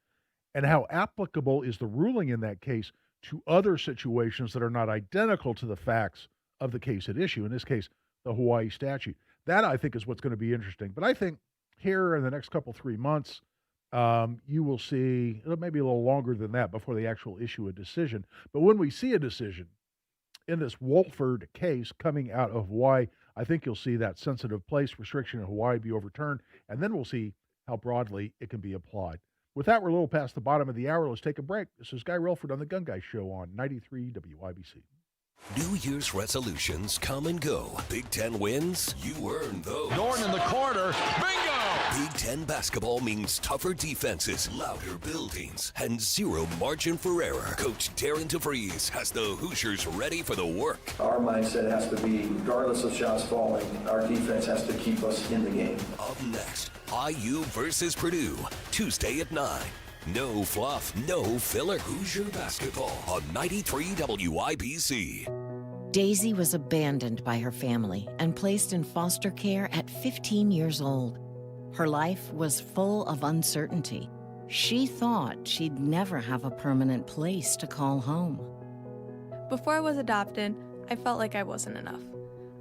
S2: and how applicable is the ruling in that case to other situations that are not identical to the facts of the case at issue, in this case, the Hawaii statute. That, I think, is what's going to be interesting. But I think here in the next 3 months, you will see, maybe a little longer than that before they actually issue a decision. But when we see a decision in this Wolford case coming out of Hawaii, I think you'll see that sensitive place restriction in Hawaii be overturned, and then we'll see how broadly it can be applied. With that, we're a little past the bottom of the hour. Let's take a break. This is Guy Relford on The Gun Guy Show on 93 WIBC.
S1: New Year's resolutions come and go. Big Ten wins, you earn those.
S3: Norton in the corner. Bingo!
S1: Big Ten basketball means tougher defenses, louder buildings, and zero margin for error. Coach Darren DeVries has the Hoosiers ready for the work.
S13: Our mindset has to be, regardless of shots falling, our defense has to keep us in the game.
S1: Up next, IU versus Purdue, Tuesday at 9. No fluff, no filler. Hoosier basketball on 93 WIBC.
S8: Daisy was abandoned by her family and placed in foster care at 15 years old. Her life was full of uncertainty. She thought she'd never have a permanent place to call home.
S17: Before I was adopted, I felt like I wasn't enough.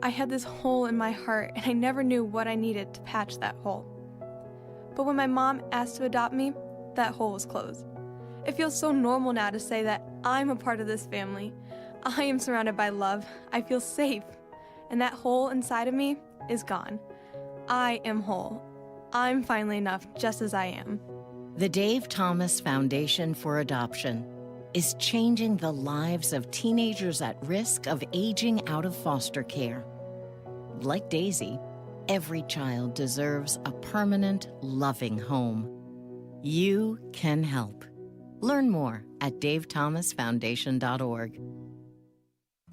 S17: I had this hole in my heart, and I never knew what I needed to patch that hole. But when my mom asked to adopt me, that hole was closed. It feels so normal now to say that I'm a part of this family. I am surrounded by love. I feel safe. And that hole inside of me is gone. I am whole. I'm finally enough just as I am.
S8: The Dave Thomas Foundation for Adoption is changing the lives of teenagers at risk of aging out of foster care. Like Daisy, every child deserves a permanent, loving home. You can help. Learn more at davethomasfoundation.org.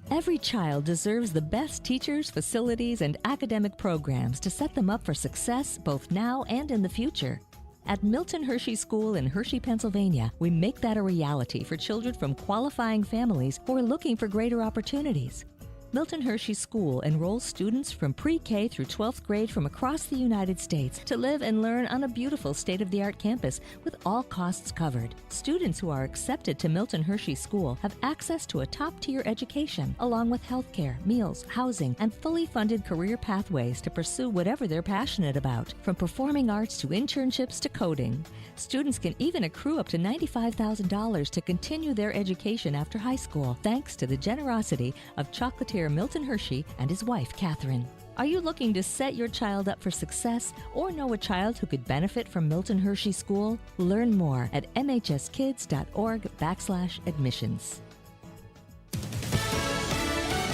S18: Every child deserves the best teachers, facilities, and academic programs to set them up for success both now and in the future. At Milton Hershey School in Hershey, Pennsylvania, we make that a reality for children from qualifying families who are looking for greater opportunities. Milton Hershey School enrolls students from pre-K through 12th grade from across the United States to live and learn on a beautiful state-of-the-art campus with all costs covered. Students who are accepted to Milton Hershey School have access to a top-tier education, along with health care, meals, housing, and fully funded career pathways to pursue whatever they're passionate about, from performing arts to internships to coding. Students can even accrue up to $95,000 to continue their education after high school, thanks to the generosity of chocolatier Milton Hershey and his wife, Catherine. Are you looking to set your child up for success or know a child who could benefit from Milton Hershey School? Learn more at mhskids.org/admissions.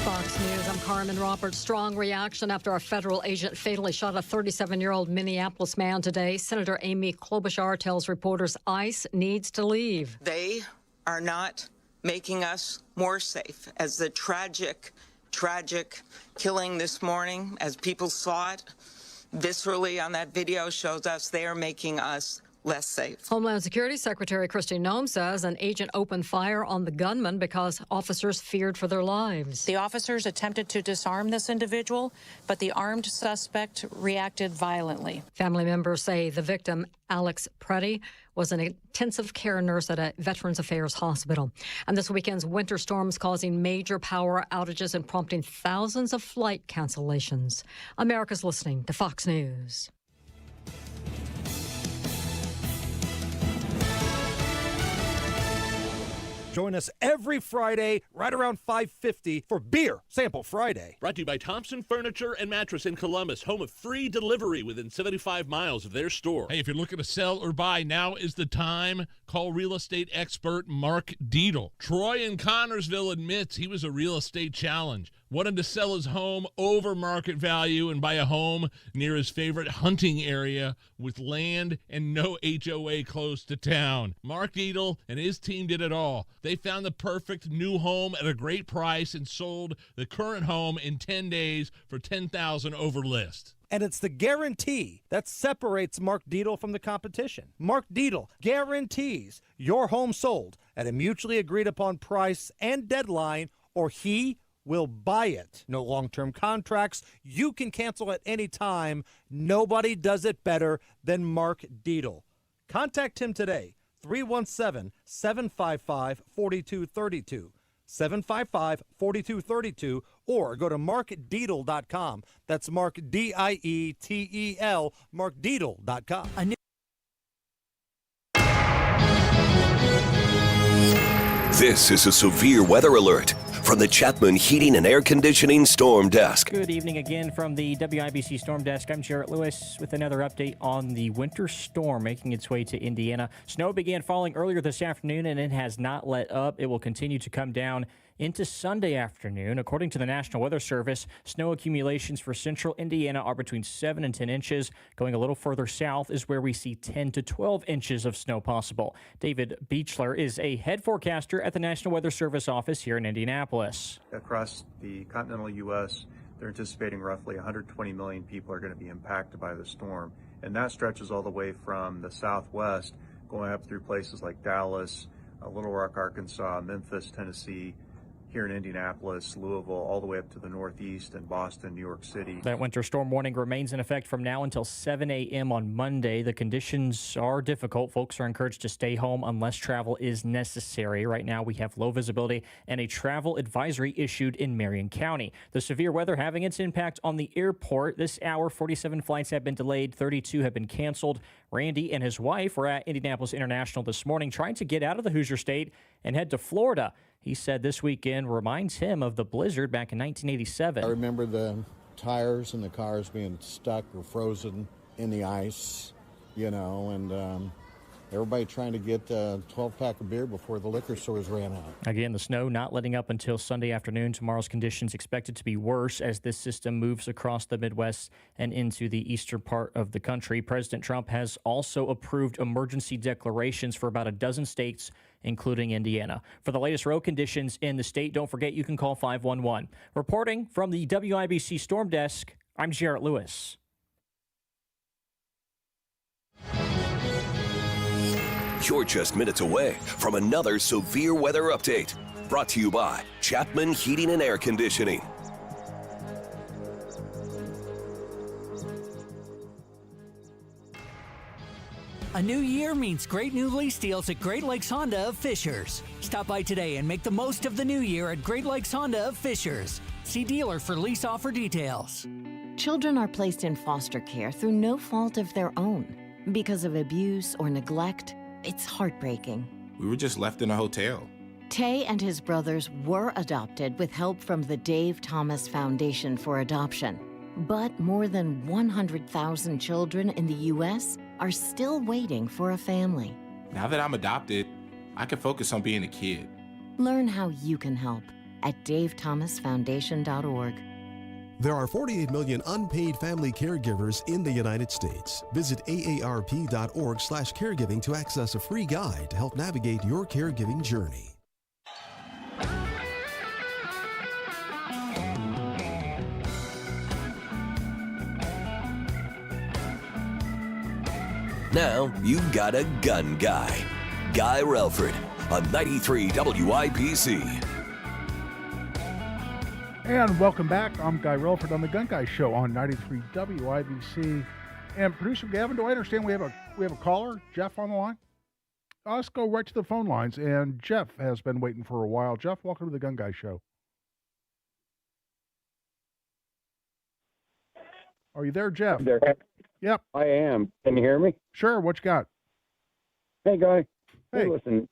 S19: Fox Fox News, I'm Carmen Roberts. Strong reaction after a federal agent fatally shot a 37-year-old Minneapolis man today. Senator Amy Klobuchar tells reporters ICE needs to leave.
S20: They are not making us more safe. As the tragic killing this morning, as people saw it viscerally on that video shows us, they are making us less safe.
S19: Homeland Security Secretary Kristi Noem says an agent opened fire on the gunman because officers feared for their lives.
S21: The officers attempted to disarm this individual, but the armed suspect reacted violently.
S19: Family members say the victim, Alex Preddy, was an intensive care nurse at a Veterans Affairs hospital. And this weekend's winter storms causing major power outages and prompting thousands of flight cancellations. America's listening to Fox News.
S22: Join us every Friday right around 5:50 for Beer Sample Friday.
S23: Brought to you by Thompson Furniture and Mattress in Columbus, home of free delivery within 75 miles of their store.
S24: Hey, if you're looking to sell or buy, now is the time. Call real estate expert Mark Dietl. Troy in Connorsville admits he was a real estate challenge. Wanted to sell his home over market value and buy a home near his favorite hunting area with land and no HOA close to town. Mark Dietl and his team did it all. They found the perfect new home at a great price and sold the current home in 10 days for $10,000 over list.
S22: And it's the guarantee that separates Mark Dietl from the competition. Mark Dietl guarantees your home sold at a mutually agreed upon price and deadline, or he will buy it. No long-term contracts. You can cancel at any time. Nobody does it better than Mark Dietl. Contact him today, 317-755-4232. 755-4232, or go to markdietl.com. That's Mark, D-I-E-T-E-L, markdietl.com.
S1: This is a severe weather alert from the Chapman Heating and Air Conditioning Storm Desk.
S25: Good evening again from the WIBC Storm Desk. I'm Jarrett Lewis with another update on the winter storm making its way to Indiana. Snow began falling earlier this afternoon, and it has not let up. It will continue to come down into Sunday afternoon. According to the National Weather Service, snow accumulations for central Indiana are between 7 and 10 inches. Going a little further south is where we see 10 to 12 inches of snow possible. David Beechler is a head forecaster at the National Weather Service office here in Indianapolis.
S26: Across the continental U.S., they're anticipating roughly 120 million people are going to be impacted by the storm. And that stretches all the way from the southwest, going up through places like Dallas, Little Rock, Arkansas, Memphis, Tennessee, here in Indianapolis, Louisville, all the way up to the northeast and Boston, New York City.
S25: That winter storm warning remains in effect from now until 7 a.m. on Monday. The conditions are difficult. Folks are encouraged to stay home unless travel is necessary. Right now, we have low visibility and a travel advisory issued in Marion County. The severe weather having its impact on the airport. This hour, 47 flights have been delayed, 32 have been canceled. Randy and his wife were at Indianapolis International this morning trying to get out of the Hoosier State and head to Florida. He said this weekend reminds him of the blizzard back in 1987.
S27: I remember the tires and the cars being stuck or frozen in the ice, and everybody trying to get a 12-pack of beer before the liquor stores ran out.
S25: Again, the snow not letting up until Sunday afternoon. Tomorrow's conditions expected to be worse as this system moves across the Midwest and into the eastern part of the country. President Trump has also approved emergency declarations for about a dozen states, including Indiana. For the latest road conditions in the state, don't forget you can call 511. Reporting from the WIBC Storm Desk, I'm Jarrett Lewis.
S1: You're just minutes away from another severe weather update. Brought to you by Chapman Heating and Air Conditioning.
S28: A new year means great new lease deals at Great Lakes Honda of Fishers. Stop by today and make the most of the new year at Great Lakes Honda of Fishers. See dealer for lease offer details.
S8: Children are placed in foster care through no fault of their own. Because of abuse or neglect, it's heartbreaking.
S29: We were just left in a hotel.
S8: Tay and his brothers were adopted with help from the Dave Thomas Foundation for Adoption. But more than 100,000 children in the U.S. are still waiting for a family.
S29: Now that I'm adopted, I can focus on being a kid.
S8: Learn how you can help at davethomasfoundation.org.
S4: There are 48 million unpaid family caregivers in the United States. Visit aarp.org/caregiving to access a free guide to help navigate your caregiving journey.
S1: Now you've got a gun guy. Guy Relford on 93 WIBC.
S2: And welcome back. I'm Guy Relford on the Gun Guy Show on 93 WIBC. And producer Gavin, do I understand we have a caller, Jeff, on the line? Let's go right to the phone lines. And Jeff has been waiting for a while. Jeff, welcome to the Gun Guy Show. Are you there, Jeff?
S5: There.
S2: Yep.
S5: I am. Can you hear me?
S2: Sure. What you got?
S5: Hey, Guy.
S2: Hey.
S5: Listen,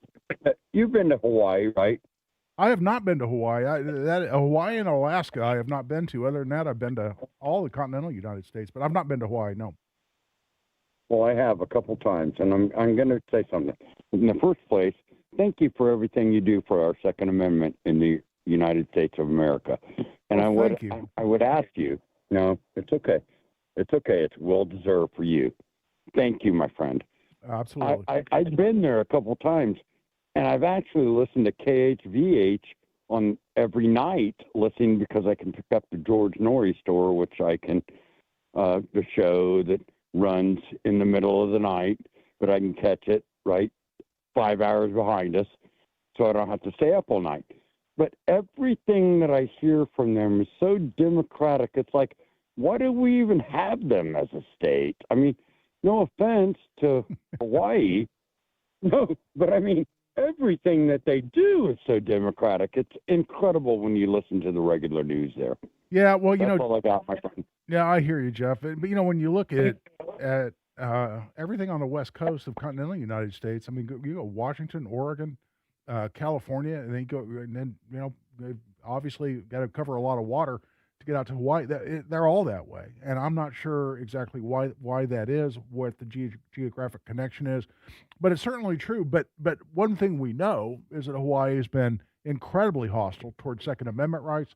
S5: you've been to Hawaii, right?
S2: I have not been to Hawaii. Hawaii and Alaska I have not been to. Other than that, I've been to all the continental United States, but I've not been to Hawaii, no.
S5: Well, I have a couple times, and I'm going to say something. In the first place, thank you for everything you do for our Second Amendment in the United States of America. And I would ask you, no, it's okay. It's okay. It's well-deserved for you. Thank you, my friend.
S2: Absolutely.
S5: I've been there a couple times, and I've actually listened to KHVH on every night, listening because I can pick up the George Norrie store, which I can, the show that runs in the middle of the night, but I can catch it, right, 5 hours behind us, so I don't have to stay up all night. But everything that I hear from them is so democratic. It's like, why do we even have them as a state? I mean, no offense to Hawaii, no, but I mean, everything that they do is so democratic. It's incredible when you listen to the regular news there.
S2: Yeah, well,
S5: That's all I got, my friend.
S2: Yeah, I hear you, Jeff. But when you look at everything on the west coast of continental United States, I mean, you go Washington, Oregon, California, and then they've obviously got to cover a lot of water to get out to Hawaii. They're all that way, and I'm not sure exactly why that is, what the geographic connection is, but it's certainly true. But one thing we know is that Hawaii has been incredibly hostile towards Second Amendment rights,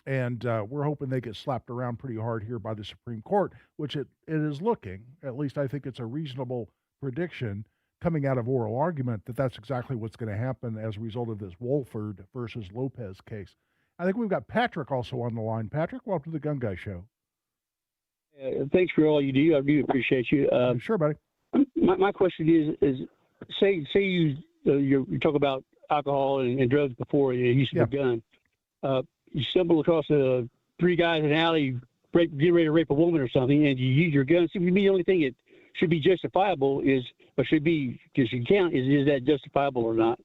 S2: and we're hoping they get slapped around pretty hard here by the Supreme Court, which it is looking. At least I think it's a reasonable prediction coming out of oral argument that that's exactly what's going to happen as a result of this Wolford versus Lopez case. I think we've got Patrick also on the line. Patrick, welcome to the Gun Guy Show.
S6: Thanks for all you do. I do appreciate you.
S2: Sure, buddy.
S6: My question is say you talk about alcohol and drugs before you use of a gun. You stumble across three guys in an alley get ready to rape a woman or something, and you use your gun. So, the only thing that should be justifiable is that justifiable or not?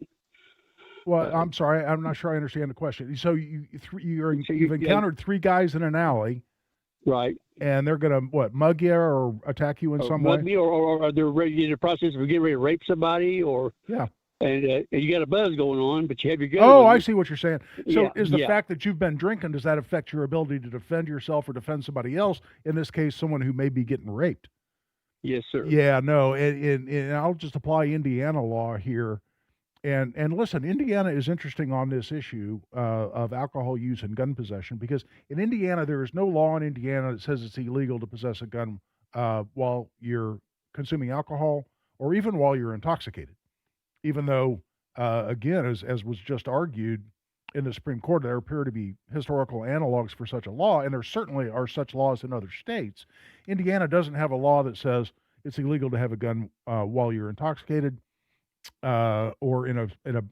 S2: Well, I'm sorry, I'm not sure I understand the question. So you've encountered three guys in an alley,
S6: right?
S2: And they're going to mug you or attack you in some way?
S6: Mug me, or they're ready in the process of getting ready to rape somebody, or and you got a buzz going on, but you have your gun.
S2: Oh, I see what you're saying. So is the
S6: yeah.
S2: fact that you've been drinking, does that affect your ability to defend yourself or defend somebody else? In this case, someone who may be getting raped.
S6: Yes, sir.
S2: Yeah, no, and I'll just apply Indiana law here. And listen, Indiana is interesting on this issue of alcohol use and gun possession, because in Indiana, there is no law in Indiana that says it's illegal to possess a gun while you're consuming alcohol or even while you're intoxicated. Even though, again, as was just argued in the Supreme Court, there appear to be historical analogs for such a law, and there certainly are such laws in other states. Indiana doesn't have a law that says it's illegal to have a gun while you're intoxicated. Or in a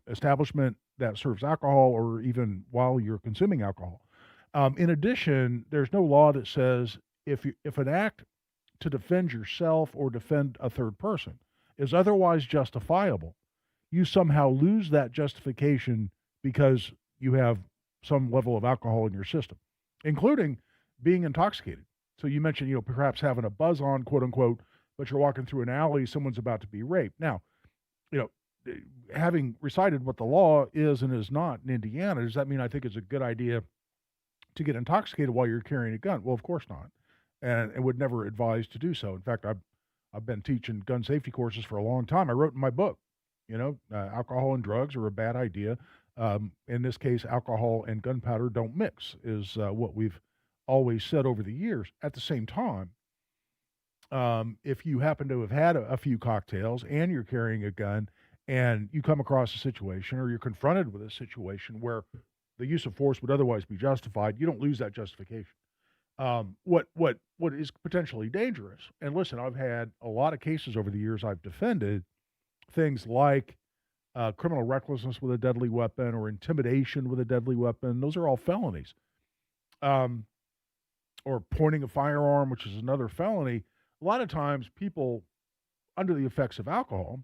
S2: establishment that serves alcohol, or even while you're consuming alcohol. In addition, there's no law that says if an act to defend yourself or defend a third person is otherwise justifiable, you somehow lose that justification because you have some level of alcohol in your system, including being intoxicated. So you mentioned, perhaps having a buzz on, quote unquote, but you're walking through an alley, someone's about to be raped. Now, having recited what the law is and is not in Indiana, does that mean I think it's a good idea to get intoxicated while you're carrying a gun? Well, of course not. And I would never advise to do so. In fact, I've been teaching gun safety courses for a long time. I wrote in my book, alcohol and drugs are a bad idea. In this case, alcohol and gunpowder don't mix, is what we've always said over the years. At the same time, if you happen to have had a few cocktails and you're carrying a gun and you come across a situation or you're confronted with a situation where the use of force would otherwise be justified, you don't lose that justification. What is potentially dangerous, and listen, I've had a lot of cases over the years I've defended, things like criminal recklessness with a deadly weapon or intimidation with a deadly weapon. Those are all felonies. Or pointing a firearm, which is another felony. A lot of times people, under the effects of alcohol,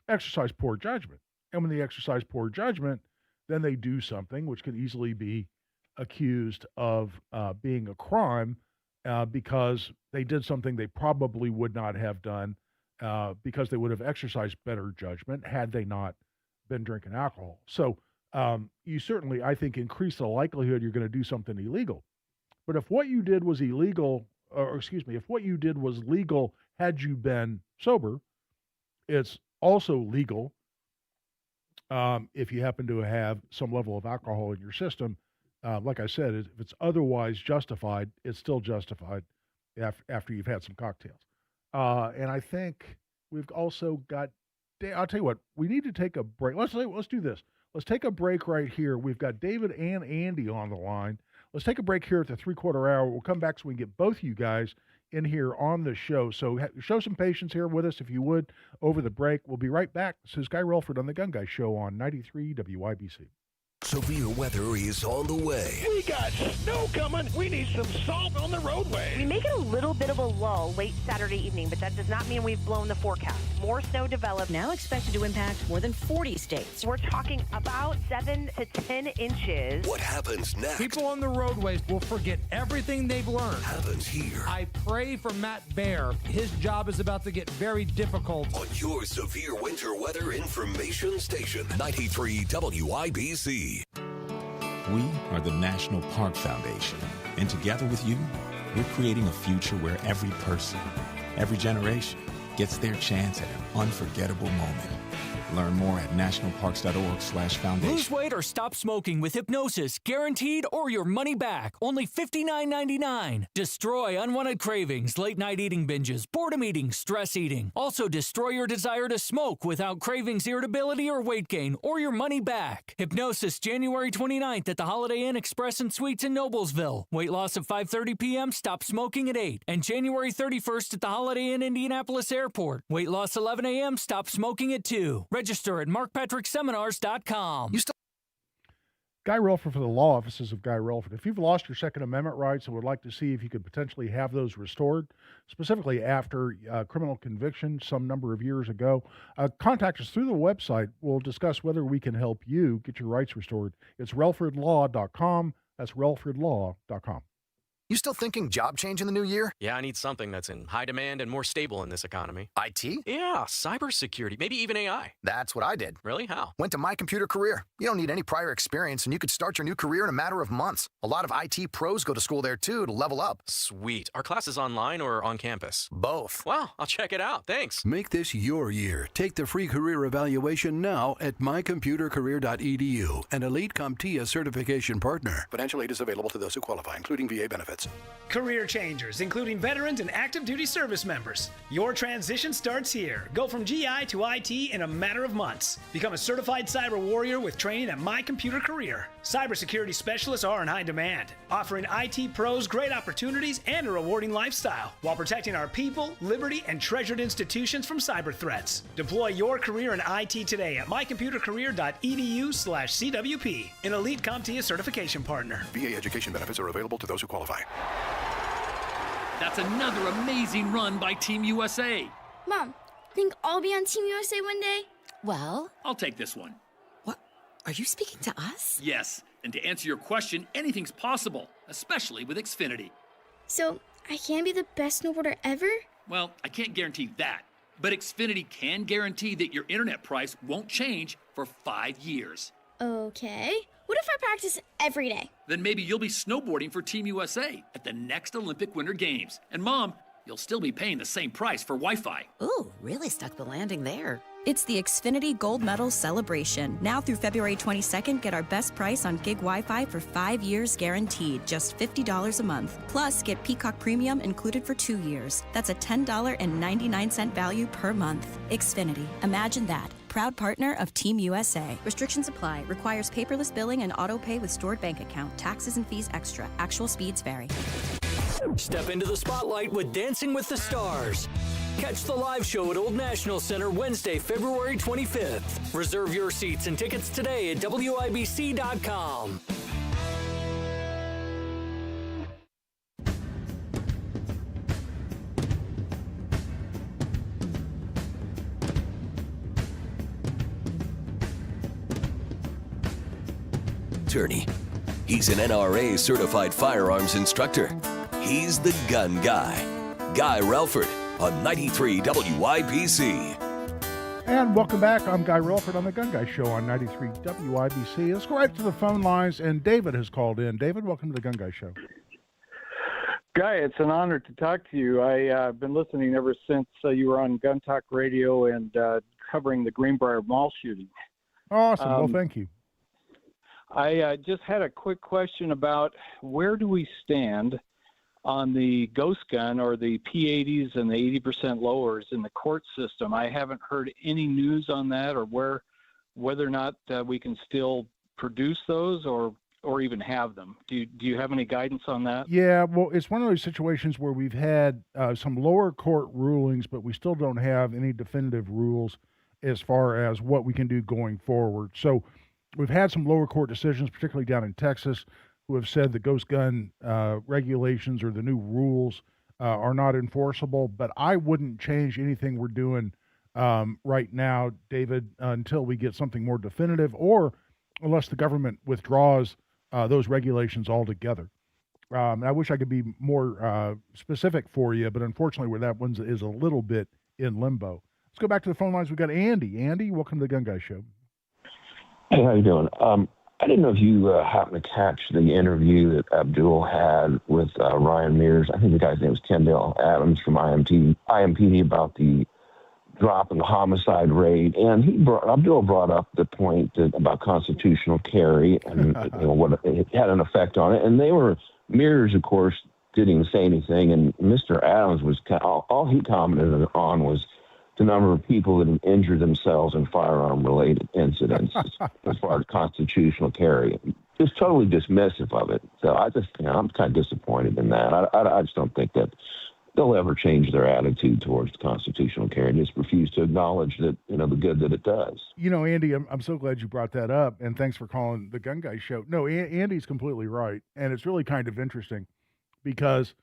S2: exercise poor judgment. And when they exercise poor judgment, then they do something which can easily be accused of being a crime because they did something they probably would not have done because they would have exercised better judgment had they not been drinking alcohol. So you certainly, I think, increase the likelihood you're going to do something illegal. But if what you did was illegal, if what you did was legal had you been sober, it's also legal if you happen to have some level of alcohol in your system. Like I said, if it's otherwise justified, it's still justified after you've had some cocktails. And I think we've also got, I'll tell you what, we need to take a break. Let's do this. Let's take a break right here. We've got David and Andy on the line. Let's take a break here at the 3/4 hour. We'll come back so we can get both you guys in here on the show. So show some patience here with us, if you would, over the break. We'll be right back. This is Guy Relford on the Gun Guy Show on 93 WIBC.
S1: Severe weather is on the way.
S3: We got snow coming. We need some salt on the roadway.
S7: We may get a little bit of a lull late Saturday evening, but that does not mean we've blown the forecast. More snow develops.
S8: Now expected to impact more than 40 states.
S7: We're talking about 7 to 10 inches.
S1: What happens next?
S22: People on the roadways will forget everything they've learned.
S1: Happens here.
S22: I pray for Matt Baer. His job is about to get very difficult.
S1: On your severe winter weather information station, 93 WIBC.
S9: We are the National Park Foundation, and together with you, we're creating a future where every person, every generation, gets their chance at an unforgettable moment. Learn more at nationalparks.org/foundation.
S28: Lose weight or stop smoking with hypnosis, guaranteed or your money back. Only $59.99. Destroy unwanted cravings, late night eating binges, boredom eating, stress eating. Also destroy your desire to smoke without cravings, irritability, or weight gain, or your money back. Hypnosis, January 29th at the Holiday Inn Express and Suites in Noblesville. Weight loss at 5:30 p.m., stop smoking at 8. And January 31st at the Holiday Inn Indianapolis Airport. Weight loss 11 a.m., stop smoking at 2. Register at markpatrickseminars.com.
S2: Guy Relford for the law offices of Guy Relford. If you've lost your Second Amendment rights and would like to see if you could potentially have those restored, specifically after criminal conviction some number of years ago, contact us through the website. We'll discuss whether we can help you get your rights restored. It's relfordlaw.com. That's relfordlaw.com.
S10: You still thinking job change in the new year?
S11: Yeah, I need something that's in high demand and more stable in this economy.
S10: IT?
S11: Yeah, cybersecurity, maybe even AI.
S10: That's what I did.
S11: Really? How?
S10: Went to My Computer Career. You don't need any prior experience, and you could start your new career in a matter of months. A lot of IT pros go to school there, too, to level up.
S11: Sweet. Are classes online or on campus?
S10: Both.
S11: Wow, I'll check it out. Thanks.
S12: Make this your year. Take the free career evaluation now at mycomputercareer.edu, an Elite CompTIA certification partner.
S14: Financial aid is available to those who qualify, including VA benefits.
S15: Career changers, including veterans and active duty service members. Your transition starts here. Go from GI to IT in a matter of months. Become a certified cyber warrior with training at My Computer Career. Cybersecurity specialists are in high demand, offering IT pros great opportunities and a rewarding lifestyle while protecting our people, liberty, and treasured institutions from cyber threats. Deploy your career in IT today at mycomputercareer.edu/CWP, an Elite CompTIA certification partner.
S14: VA education benefits are available to those who qualify.
S16: That's another amazing run by Team USA.
S30: Mom, think I'll be on Team USA one day?
S16: Well, I'll take this one.
S30: What? Are you speaking to us?
S16: Yes, and to answer your question, anything's possible, especially with Xfinity.
S30: So, I can be the best snowboarder ever?
S16: Well, I can't guarantee that, but Xfinity can guarantee that your internet price won't change for 5 years.
S30: Okay. What if I practice every day?
S16: Then maybe you'll be snowboarding for Team USA at the next Olympic Winter Games. And Mom, you'll still be paying the same price for Wi-Fi.
S13: Ooh, really stuck the landing there.
S17: It's the Xfinity Gold Medal Celebration. Now through February 22nd, get our best price on gig Wi-Fi for 5 years guaranteed, just $50 a month. Plus, get Peacock Premium included for 2 years. That's a $10.99 value per month. Xfinity. Imagine that. Proud partner of Team USA. Restrictions apply. Requires paperless billing and auto pay with stored bank account. Taxes and fees extra. Actual speeds vary.
S28: Step into the spotlight with Dancing with the Stars. Catch the live show at Old National Center Wednesday, February 25th. Reserve your seats and tickets today at WIBC.com.
S1: Attorney. He's an NRA certified firearms instructor. He's the gun guy. Guy Relford on 93 WIBC.
S2: And welcome back. I'm Guy Relford on the Gun Guy Show on 93 WIBC. Let's go right to the phone lines, and David has called in. David, welcome to the Gun Guy Show.
S18: Guy, it's an honor to talk to you. I've been listening ever since you were on Gun Talk Radio and covering the Greenbrier Mall shooting.
S2: Awesome. Well, thank you.
S18: I just had a quick question about where do we stand on the ghost gun or the P80s and the 80% lowers in the court system. I haven't heard any news on that, or whether or not we can still produce those or even have them. Do you have any guidance on that?
S2: Yeah, well, it's one of those situations where we've had some lower court rulings, but we still don't have any definitive rules as far as what we can do going forward. So we've had some lower court decisions, particularly down in Texas, who have said the ghost gun regulations or the new rules are not enforceable, but I wouldn't change anything we're doing right now, David, until we get something more definitive, or unless the government withdraws those regulations altogether. And I wish I could be more specific for you, but unfortunately, where that one is a little bit in limbo. Let's go back to the phone lines. We've got Andy. Andy, welcome to the Gun Guy Show.
S19: Hey, how you doing? I didn't know if you happened to catch the interview that Abdul had with Ryan Mears. I think the guy's name was Kendall Adams from IMPD about the drop in the homicide rate. And Abdul brought up the point about constitutional carry and what it had an effect on it. And Mears, of course, didn't even say anything. And Mr. Adams was all he commented on was the number of people that have injured themselves in firearm-related incidents as far as constitutional carry. Just totally dismissive of it. So I'm kind of disappointed in that. I just don't think that they'll ever change their attitude towards constitutional carry and just refuse to acknowledge that, the good that it does.
S2: Andy, I'm so glad you brought that up, and thanks for calling the Gun Guy Show. No, Andy's completely right, and it's really kind of interesting because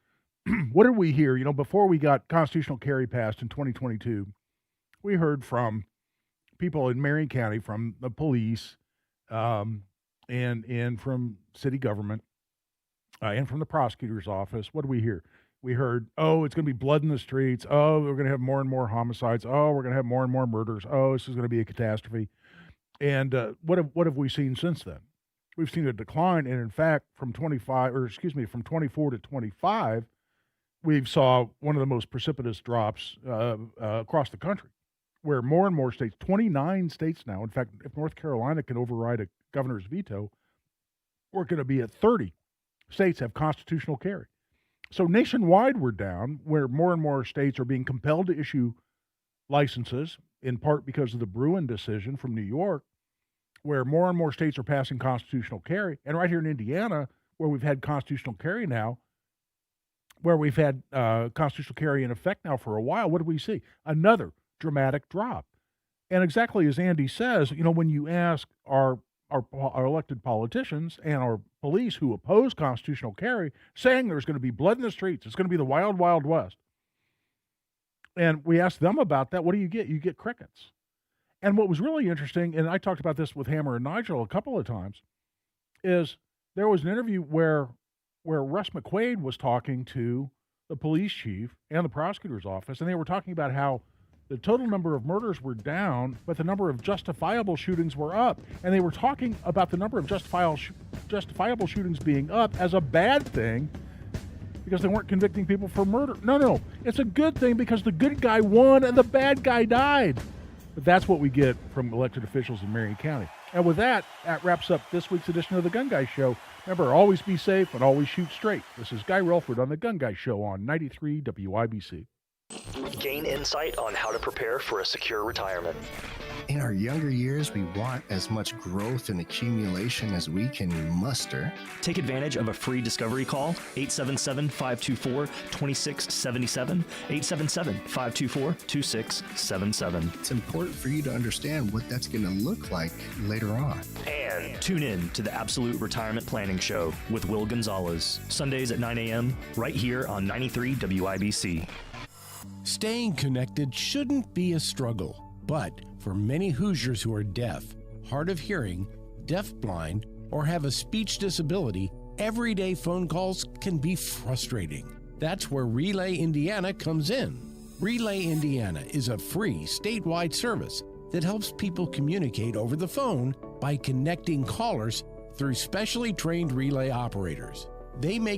S2: what did we hear? Before we got constitutional carry passed in 2022, we heard from people in Marion County, from the police, and from city government, and from the prosecutor's office. What did we hear? We heard, it's going to be blood in the streets. Oh, we're going to have more and more homicides. Oh, we're going to have more and more murders. Oh, this is going to be a catastrophe. And what have we seen since then? We've seen a decline, and in fact, from 24 to 25, we saw one of the most precipitous drops across the country, where more and more states, 29 states now, in fact, if North Carolina can override a governor's veto, we're going to be at 30 states have constitutional carry. So nationwide, we're down, where more and more states are being compelled to issue licenses, in part because of the Bruin decision from New York, where more and more states are passing constitutional carry. And right here in Indiana, where we've had constitutional carry now, where we've had constitutional carry in effect now for a while, what do we see? Another dramatic drop. And exactly as Andy says, when you ask our elected politicians and our police who oppose constitutional carry, saying there's going to be blood in the streets, it's going to be the wild, wild west. And we ask them about that. What do you get? You get crickets. And what was really interesting, and I talked about this with Hammer and Nigel a couple of times, is there was an interview where Russ McQuaid was talking to the police chief and the prosecutor's office, and they were talking about how the total number of murders were down, but the number of justifiable shootings were up. And they were talking about the number of justifiable shootings being up as a bad thing, because they weren't convicting people for murder. No. It's a good thing because the good guy won and the bad guy died. But that's what we get from elected officials in Marion County. And with that wraps up this week's edition of The Gun Guy Show. Remember, always be safe and always shoot straight. This is Guy Relford on The Gun Guy Show on 93 WIBC.
S4: Gain insight on how to prepare for a secure retirement.
S5: In our younger years, we want as much growth and accumulation as we can muster.
S4: Take advantage of a free discovery call, 877-524-2677, 877-524-2677.
S5: It's important for you to understand what that's going to look like later on.
S4: And tune in to the Absolute Retirement Planning Show with Will Gonzalez, Sundays at 9 a.m. right here on 93 WIBC.
S20: Staying connected shouldn't be a struggle, but for many Hoosiers who are deaf, hard of hearing, deafblind, or have a speech disability, everyday phone calls can be frustrating. That's where Relay Indiana comes in. Relay Indiana is a free statewide service that helps people communicate over the phone by connecting callers through specially trained relay operators. They make